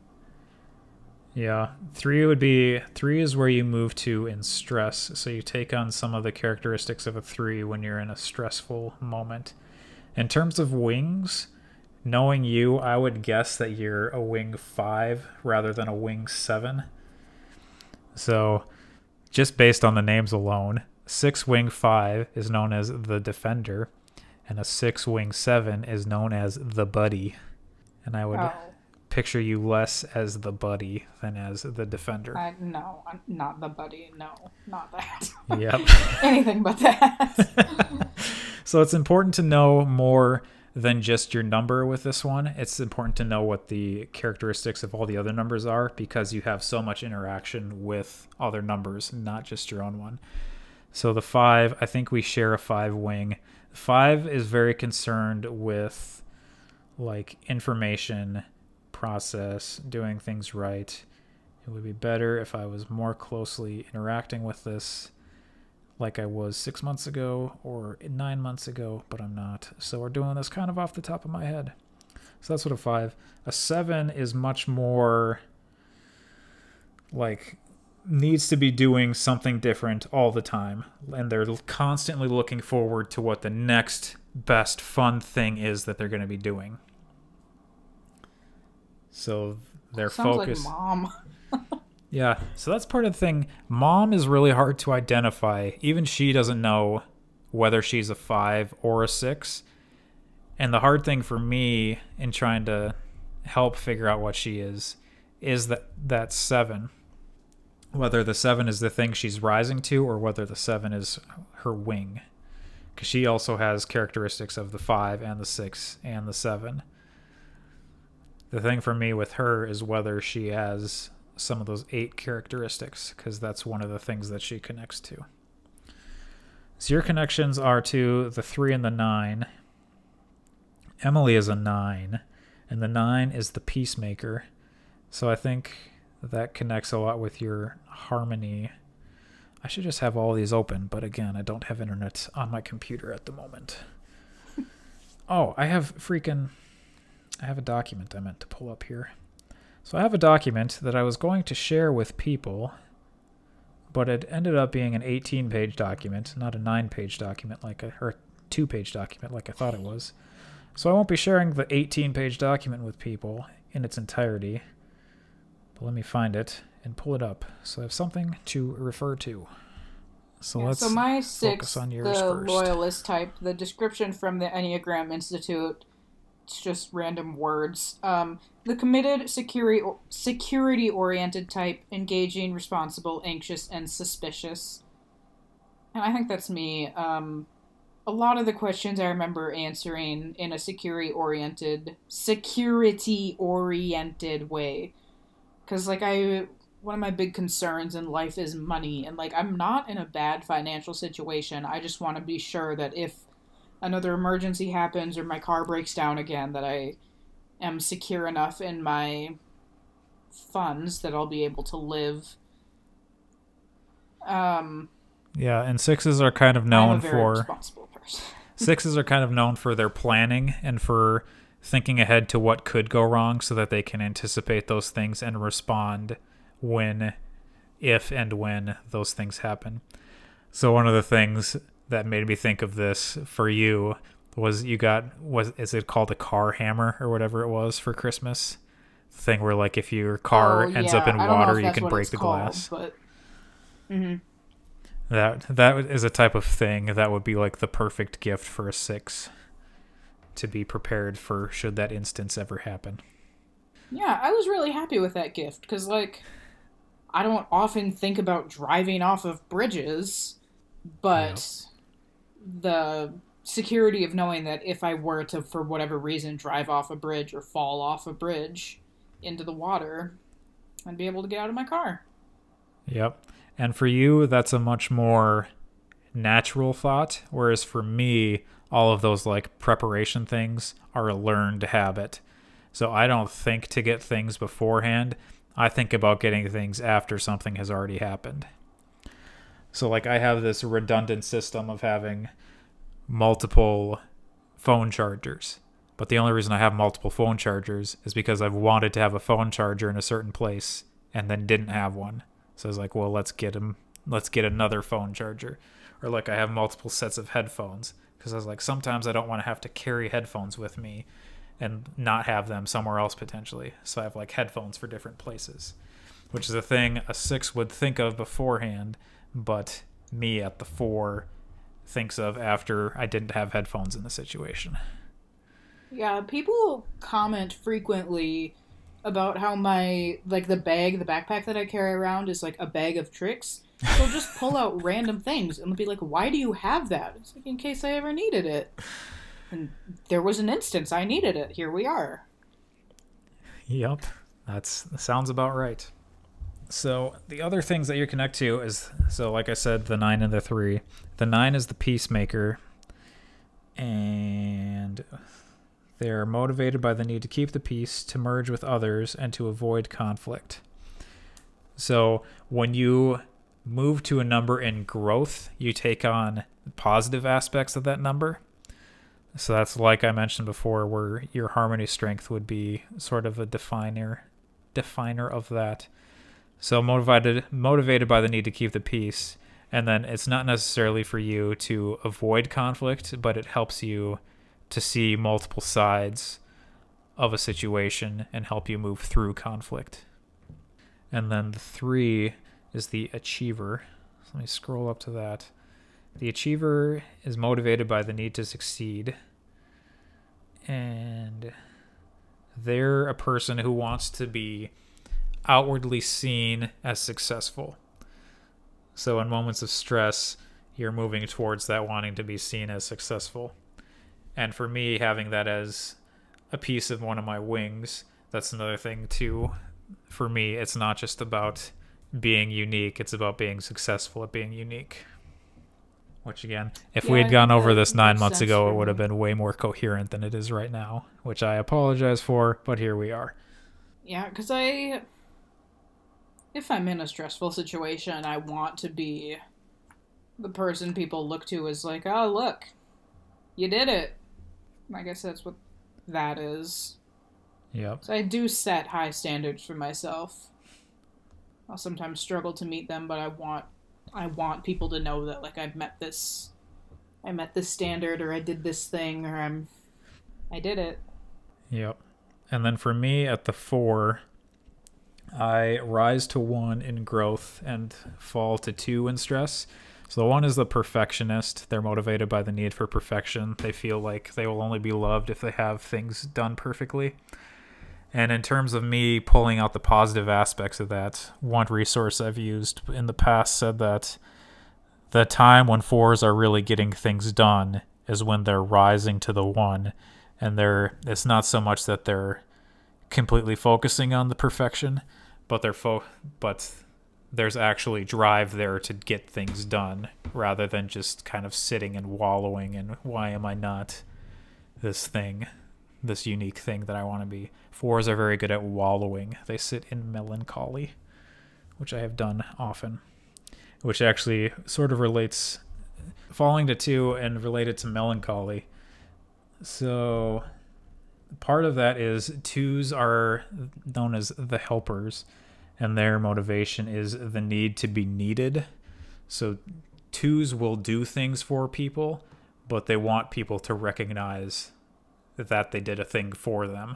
Yeah, 3 is where you move to in stress, so you take on some of the characteristics of a 3 when you're in a stressful moment. In terms of wings, knowing you, I would guess that you're a wing 5 rather than a wing 7. So, just based on the names alone, 6 wing 5 is known as the defender, and a 6 wing 7 is known as the buddy. And I would picture you less as the buddy than as the defender. No, I'm not the buddy. No, not that. Yep. Anything but that. So it's important to know more than just your number with this one. It's important to know what the characteristics of all the other numbers are, because you have so much interaction with other numbers, not just your own one. So the 5, I think we share a 5-wing. 5 is very concerned with information process, doing things right. It would be better if I was more closely interacting with this like I was 6 months ago or 9 months ago, but I'm not. So we're doing this kind of off the top of my head. So that's what a 5. A 7 is much more needs to be doing something different all the time, and they're constantly looking forward to what the next best fun thing is that they're going to be doing. So their focus. Sounds like mom. Yeah, so that's part of the thing. Mom is really hard to identify. Even she doesn't know whether she's a 5 or a 6. And the hard thing for me in trying to help figure out what she is that 7. Whether the 7 is the thing she's rising to, or whether the 7 is her wing. Because she also has characteristics of the 5 and the 6 and the 7. The thing for me with her is whether she has some of those 8 characteristics, because that's one of the things that she connects to. So your connections are to the 3 and the 9. Emily is a 9, and the 9 is the peacemaker. So I think that connects a lot with your harmony. I should just have all these open, but again, I don't have internet on my computer at the moment. Oh, I have freaking... I have a document I meant to pull up here. So I have a document that I was going to share with people, but it ended up being an 18-page document, not a 9-page document or a 2-page document like I thought it was. So I won't be sharing the 18-page document with people in its entirety. But let me find it and pull it up so I have something to refer to. So let's so my focus on yours the first. loyalist type, the description from the Enneagram Institute, it's just random words. The committed, security-oriented type, engaging, responsible, anxious, and suspicious. And I think that's me. A lot of the questions I remember answering in a security-oriented way. Because, like, one of my big concerns in life is money. And, like, I'm not in a bad financial situation. I just want to be sure that if another emergency happens or my car breaks down again, that I am secure enough in my funds that I'll be able to live. Yeah, and sixes are kind of known I'm a very responsible person. Sixes are kind of known for their planning and for thinking ahead to what could go wrong so that they can anticipate those things and respond if and when those things happen. So one of the things that made me think of this for you was is it called a car hammer or whatever it was for Christmas? The thing where, like, if your car ends up in water, you can break the glass. But... Mm-hmm. That is a type of thing that would be like the perfect gift for a 6 to be prepared for should that instance ever happen. Yeah, I was really happy with that gift because, like, I don't often think about driving off of bridges, but the security of knowing that if I were to, for whatever reason, drive off a bridge or fall off a bridge into the water, I'd be able to get out of my car. Yep. And for you, that's a much more natural thought, whereas for me, all of those, like, preparation things are a learned habit. So I don't think to get things beforehand. I think about getting things after something has already happened. So, like, I have this redundant system of having multiple phone chargers. But the only reason I have multiple phone chargers is because I've wanted to have a phone charger in a certain place and then didn't have one. So I was like, well, let's get another phone charger. Or, like, I have multiple sets of headphones because I was like, sometimes I don't want to have to carry headphones with me and not have them somewhere else potentially. So I have, like, headphones for different places, which is a thing a 6 would think of beforehand, but me at the 4 thinks of after I didn't have headphones in the situation. Yeah, people comment frequently about how my, like, the backpack that I carry around is like a bag of tricks. So just pull out random things and be like, why do you have that? It's like, in case I ever needed it. And there was an instance I needed it. Here we are. Yep, that sounds about right. So the other things that you connect to is, so like I said, the 9 and the 3. The 9 is the peacemaker, and they're motivated by the need to keep the peace, to merge with others, and to avoid conflict. So when you move to a number in growth, you take on positive aspects of that number. So that's, like I mentioned before, where your harmony strength would be sort of a definer of that. So motivated by the need to keep the peace, and then it's not necessarily for you to avoid conflict, but it helps you to see multiple sides of a situation and help you move through conflict. And then the 3 is the achiever. So let me scroll up to that. The achiever is motivated by the need to succeed, and they're a person who wants to be outwardly seen as successful. So in moments of stress, you're moving towards that wanting to be seen as successful. And for me, having that as a piece of one of my wings, that's another thing too. For me, it's not just about being unique, it's about being successful at being unique. Which, again, if we had gone over this 9 months ago, it would have been way more coherent than it is right now, which I apologize for, but here we are. Yeah, because if I'm in a stressful situation, I want to be the person people look to as like, oh, look, you did it. I guess that's what that is. Yep. So I do set high standards for myself. I'll sometimes struggle to meet them, but I want people to know that like I met this standard, or I did this thing, or I did it. Yep. And then for me at the 4, I rise to 1 in growth and fall to 2 in stress. So the 1 is the perfectionist. They're motivated by the need for perfection. They feel like they will only be loved if they have things done perfectly. And in terms of me pulling out the positive aspects of that, one resource I've used in the past said that the time when 4s are really getting things done is when they're rising to the 1, and it's not so much that they're completely focusing on the perfection, but but there's actually drive there to get things done rather than just kind of sitting and wallowing in why am I not this unique thing that I want to be. 4s are very good at wallowing. They sit in melancholy, which I have done often, which actually sort of relates falling to 2 and related to melancholy. So part of that is 2s are known as the helpers, and their motivation is the need to be needed. So 2s will do things for people, but they want people to recognize that they did a thing for them.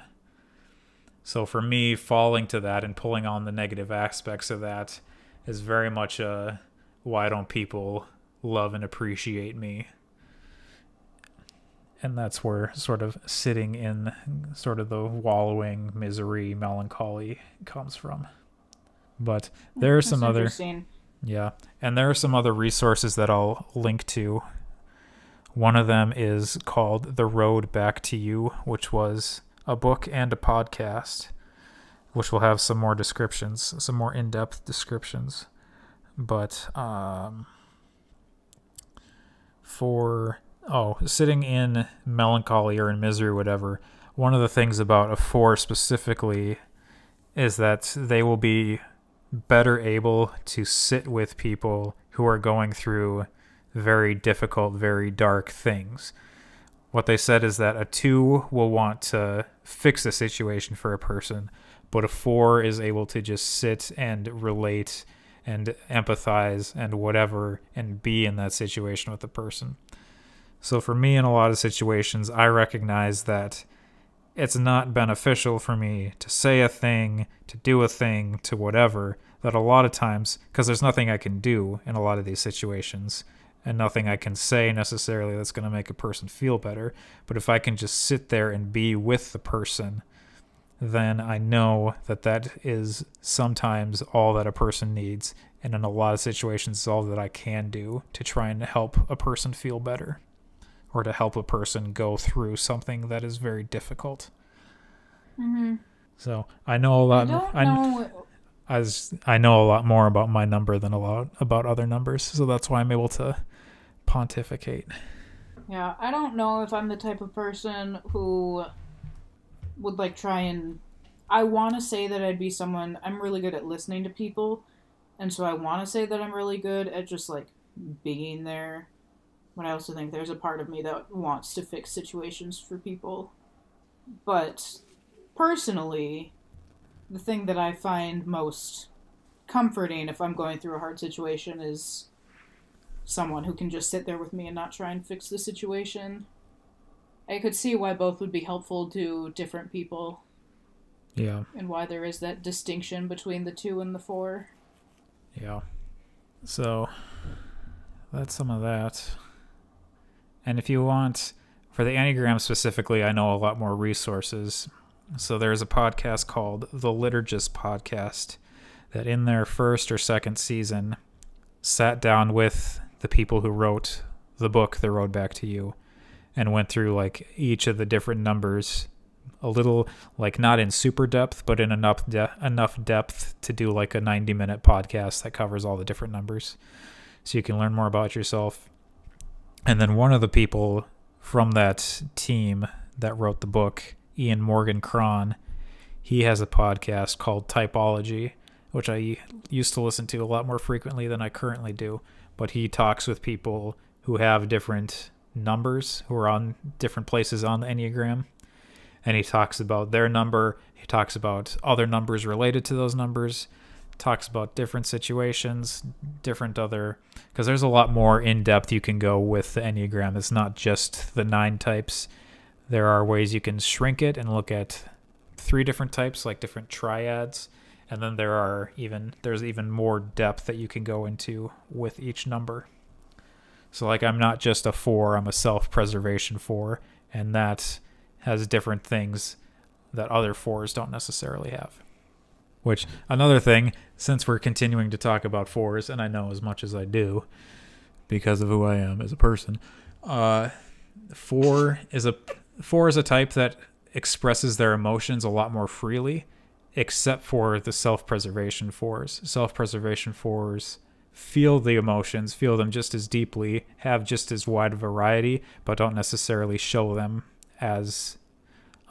So for me, falling to that and pulling on the negative aspects of that is very much a why don't people love and appreciate me? And that's where sort of sitting in sort of the wallowing, misery, melancholy comes from. But there are some other... Yeah, and there are some other resources that I'll link to. One of them is called The Road Back to You, which was a book and a podcast, which will have some more descriptions, some more in-depth descriptions. But sitting in melancholy or in misery or whatever, one of the things about a 4 specifically is that they will be better able to sit with people who are going through very difficult, very dark things. What they said is that a 2 will want to fix a situation for a person, but a 4 is able to just sit and relate and empathize and whatever and be in that situation with the person. So for me, in a lot of situations, I recognize that it's not beneficial for me to say a thing, to do a thing, to whatever, that a lot of times, because there's nothing I can do in a lot of these situations, and nothing I can say necessarily that's going to make a person feel better. But if I can just sit there and be with the person, then I know that that is sometimes all that a person needs. And in a lot of situations, it's all that I can do to try and help a person feel better, or to help a person go through something that is very difficult. Mm-hmm. So I know a lot. I know a lot more about my number than a lot about other numbers, so that's why I'm able to pontificate. Yeah, I don't know if I'm the type of person who would like try and... I want to say that I'd be someone... I'm really good at listening to people, and so I want to say that I'm really good at just like being there. But I also think there's a part of me that wants to fix situations for people. But personally, the thing that I find most comforting if I'm going through a hard situation is someone who can just sit there with me and not try and fix the situation. I could see why both would be helpful to different people. Yeah. And why there is that distinction between the 2 and the 4. Yeah. So, that's some of that. And if you want, for the Enneagram specifically, I know a lot more resources. So there's a podcast called The Liturgist Podcast that in their first or second season sat down with the people who wrote the book, The Road Back to You, and went through like each of the different numbers a little, like not in super depth, but in enough depth to do like a 90-minute podcast that covers all the different numbers. So you can learn more about yourself. And then one of the people from that team that wrote the book, Ian Morgan Cron, he has a podcast called Typology, which I used to listen to a lot more frequently than I currently do. But he talks with people who have different numbers, who are on different places on the Enneagram. and he talks about their number. He talks about other numbers related to those numbers, talks about different situations, because there's a lot more in depth you can go with the Enneagram. It's not just the 9 types. There are ways you can shrink it and look at 3 different types, like different triads. And then there's even more depth that you can go into with each number. So like I'm not just a 4, I'm a self-preservation 4, and that has different things that other 4s don't necessarily have. Which, another thing, since we're continuing to talk about 4s, and I know as much as I do because of who I am as a person, 4 is a type that expresses their emotions a lot more freely, except for the self-preservation 4s. Self-preservation 4s feel the emotions, feel them just as deeply, have just as wide a variety, but don't necessarily show them as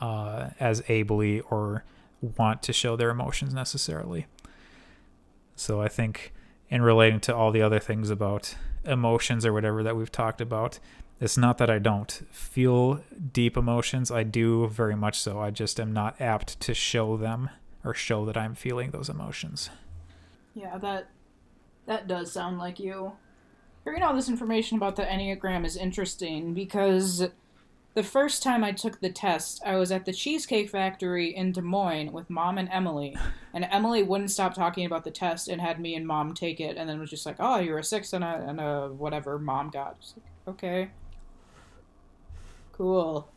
ably or want to show their emotions necessarily. So I think in relating to all the other things about emotions or whatever that we've talked about, it's not that I don't feel deep emotions. I do very much so. I just am not apt to show them or show that I'm feeling those emotions. Yeah, that does sound like you. Hearing all this information about the Enneagram is interesting because the first time I took the test, I was at the Cheesecake Factory in Des Moines with Mom and Emily, and Emily wouldn't stop talking about the test and had me and Mom take it, and then was just like, oh, you're a 6 and a whatever Mom got. Just like, okay. Cool.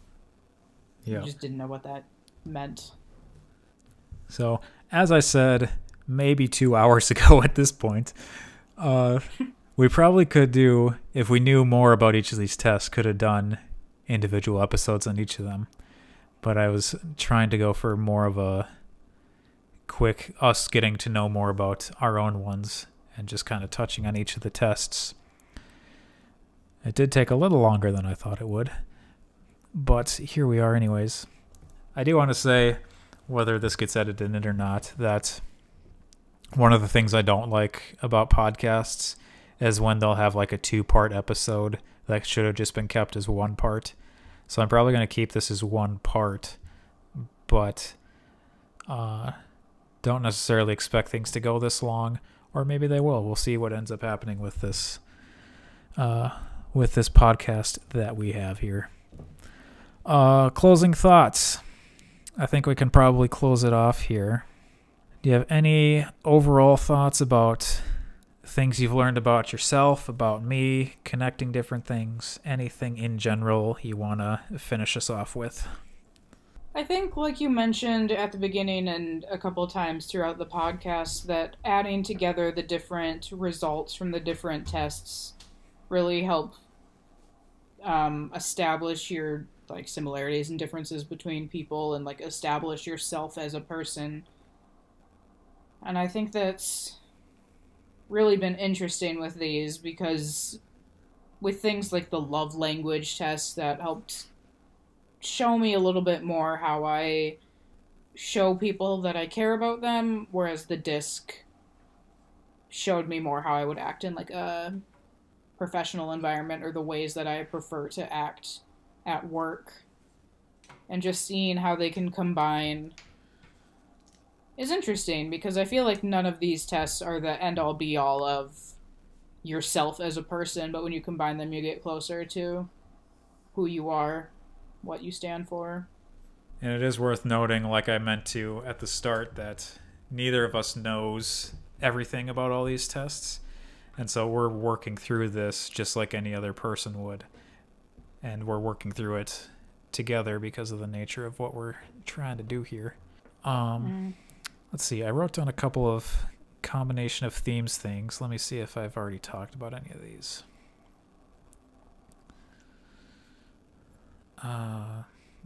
Yeah. I just didn't know what that meant. So, as I said, maybe 2 hours ago at this point, we probably could do, if we knew more about each of these tests, could have done individual episodes on each of them. But I was trying to go for more of a quick, us getting to know more about our own ones and just kind of touching on each of the tests. It did take a little longer than I thought it would, but here we are anyways. I do want to say, whether this gets edited in or not, that one of the things I don't like about podcasts is when they'll have like a 2-part episode that should have just been kept as 1 part. So I'm probably going to keep this as 1 part, but don't necessarily expect things to go this long, or maybe they will. We'll see what ends up happening with this podcast that we have here. Closing thoughts. I think we can probably close it off here. Do you have any overall thoughts about things you've learned about yourself, about me, connecting different things, anything in general you want to finish us off with? I think, like you mentioned at the beginning and a couple of times throughout the podcast, that adding together the different results from the different tests really help establish your like similarities and differences between people and like establish yourself as a person. And I think that's really been interesting with these, because with things like the love language test, that helped show me a little bit more how I show people that I care about them, whereas the disc showed me more how I would act in like a professional environment or the ways that I prefer to act at work. And just seeing how they can combine is interesting, because I feel like none of these tests are the end-all be-all of yourself as a person, but when you combine them, you get closer to who you are, what you stand for. And it is worth noting, like I meant to at the start, that neither of us knows everything about all these tests. And so we're working through this just like any other person would. And we're working through it together because of the nature of what we're trying to do here. Let's see, I wrote down a couple of combination of themes things. Let me see if I've already talked about any of these.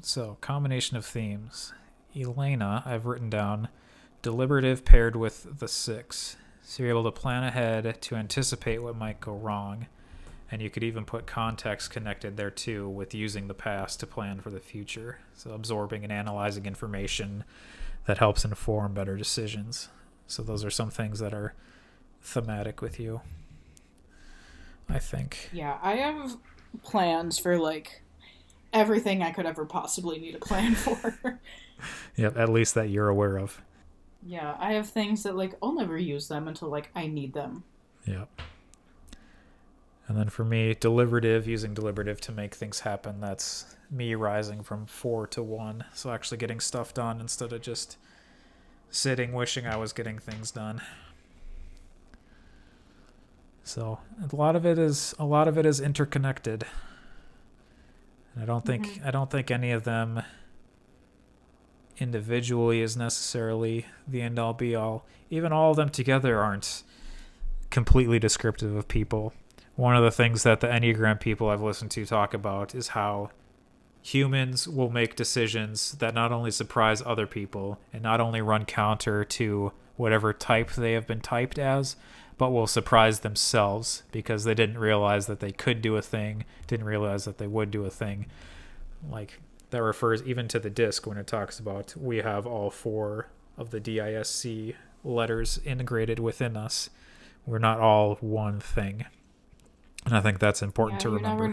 So, combination of themes. Elaina, I've written down deliberative paired with the 6. So you're able to plan ahead to anticipate what might go wrong. And you could even put context connected there too, with using the past to plan for the future. So absorbing and analyzing information that helps inform better decisions. So those are some things that are thematic with you, I think. Yeah, I have plans for like everything I could ever possibly need a plan for. Yep, at least that you're aware of. Yeah, I have things that, like, I'll never use them until, like, I need them. Yep. And then for me, deliberative, using deliberative to make things happen, that's me rising from 4 to 1. So actually getting stuff done instead of just sitting wishing I was getting things done. So a lot of it is interconnected. And I don't think any of them individually is necessarily the end all be all. Even all of them together aren't completely descriptive of people. One of the things that the Enneagram people I've listened to talk about is how humans will make decisions that not only surprise other people and not only run counter to whatever type they have been typed as, but will surprise themselves because they didn't realize that they could do a thing, didn't realize that they would do a thing. Like, that refers even to the disc when it talks about we have all 4 of the DISC letters integrated within us. We're not all one thing. And I think that's important to remember.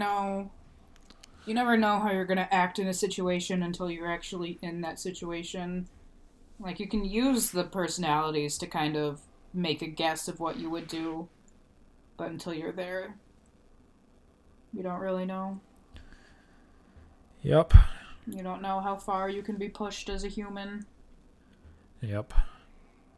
You never know how you're going to act in a situation until you're actually in that situation. Like, you can use the personalities to kind of make a guess of what you would do, but until you're there, you don't really know. Yep. You don't know how far you can be pushed as a human. Yep.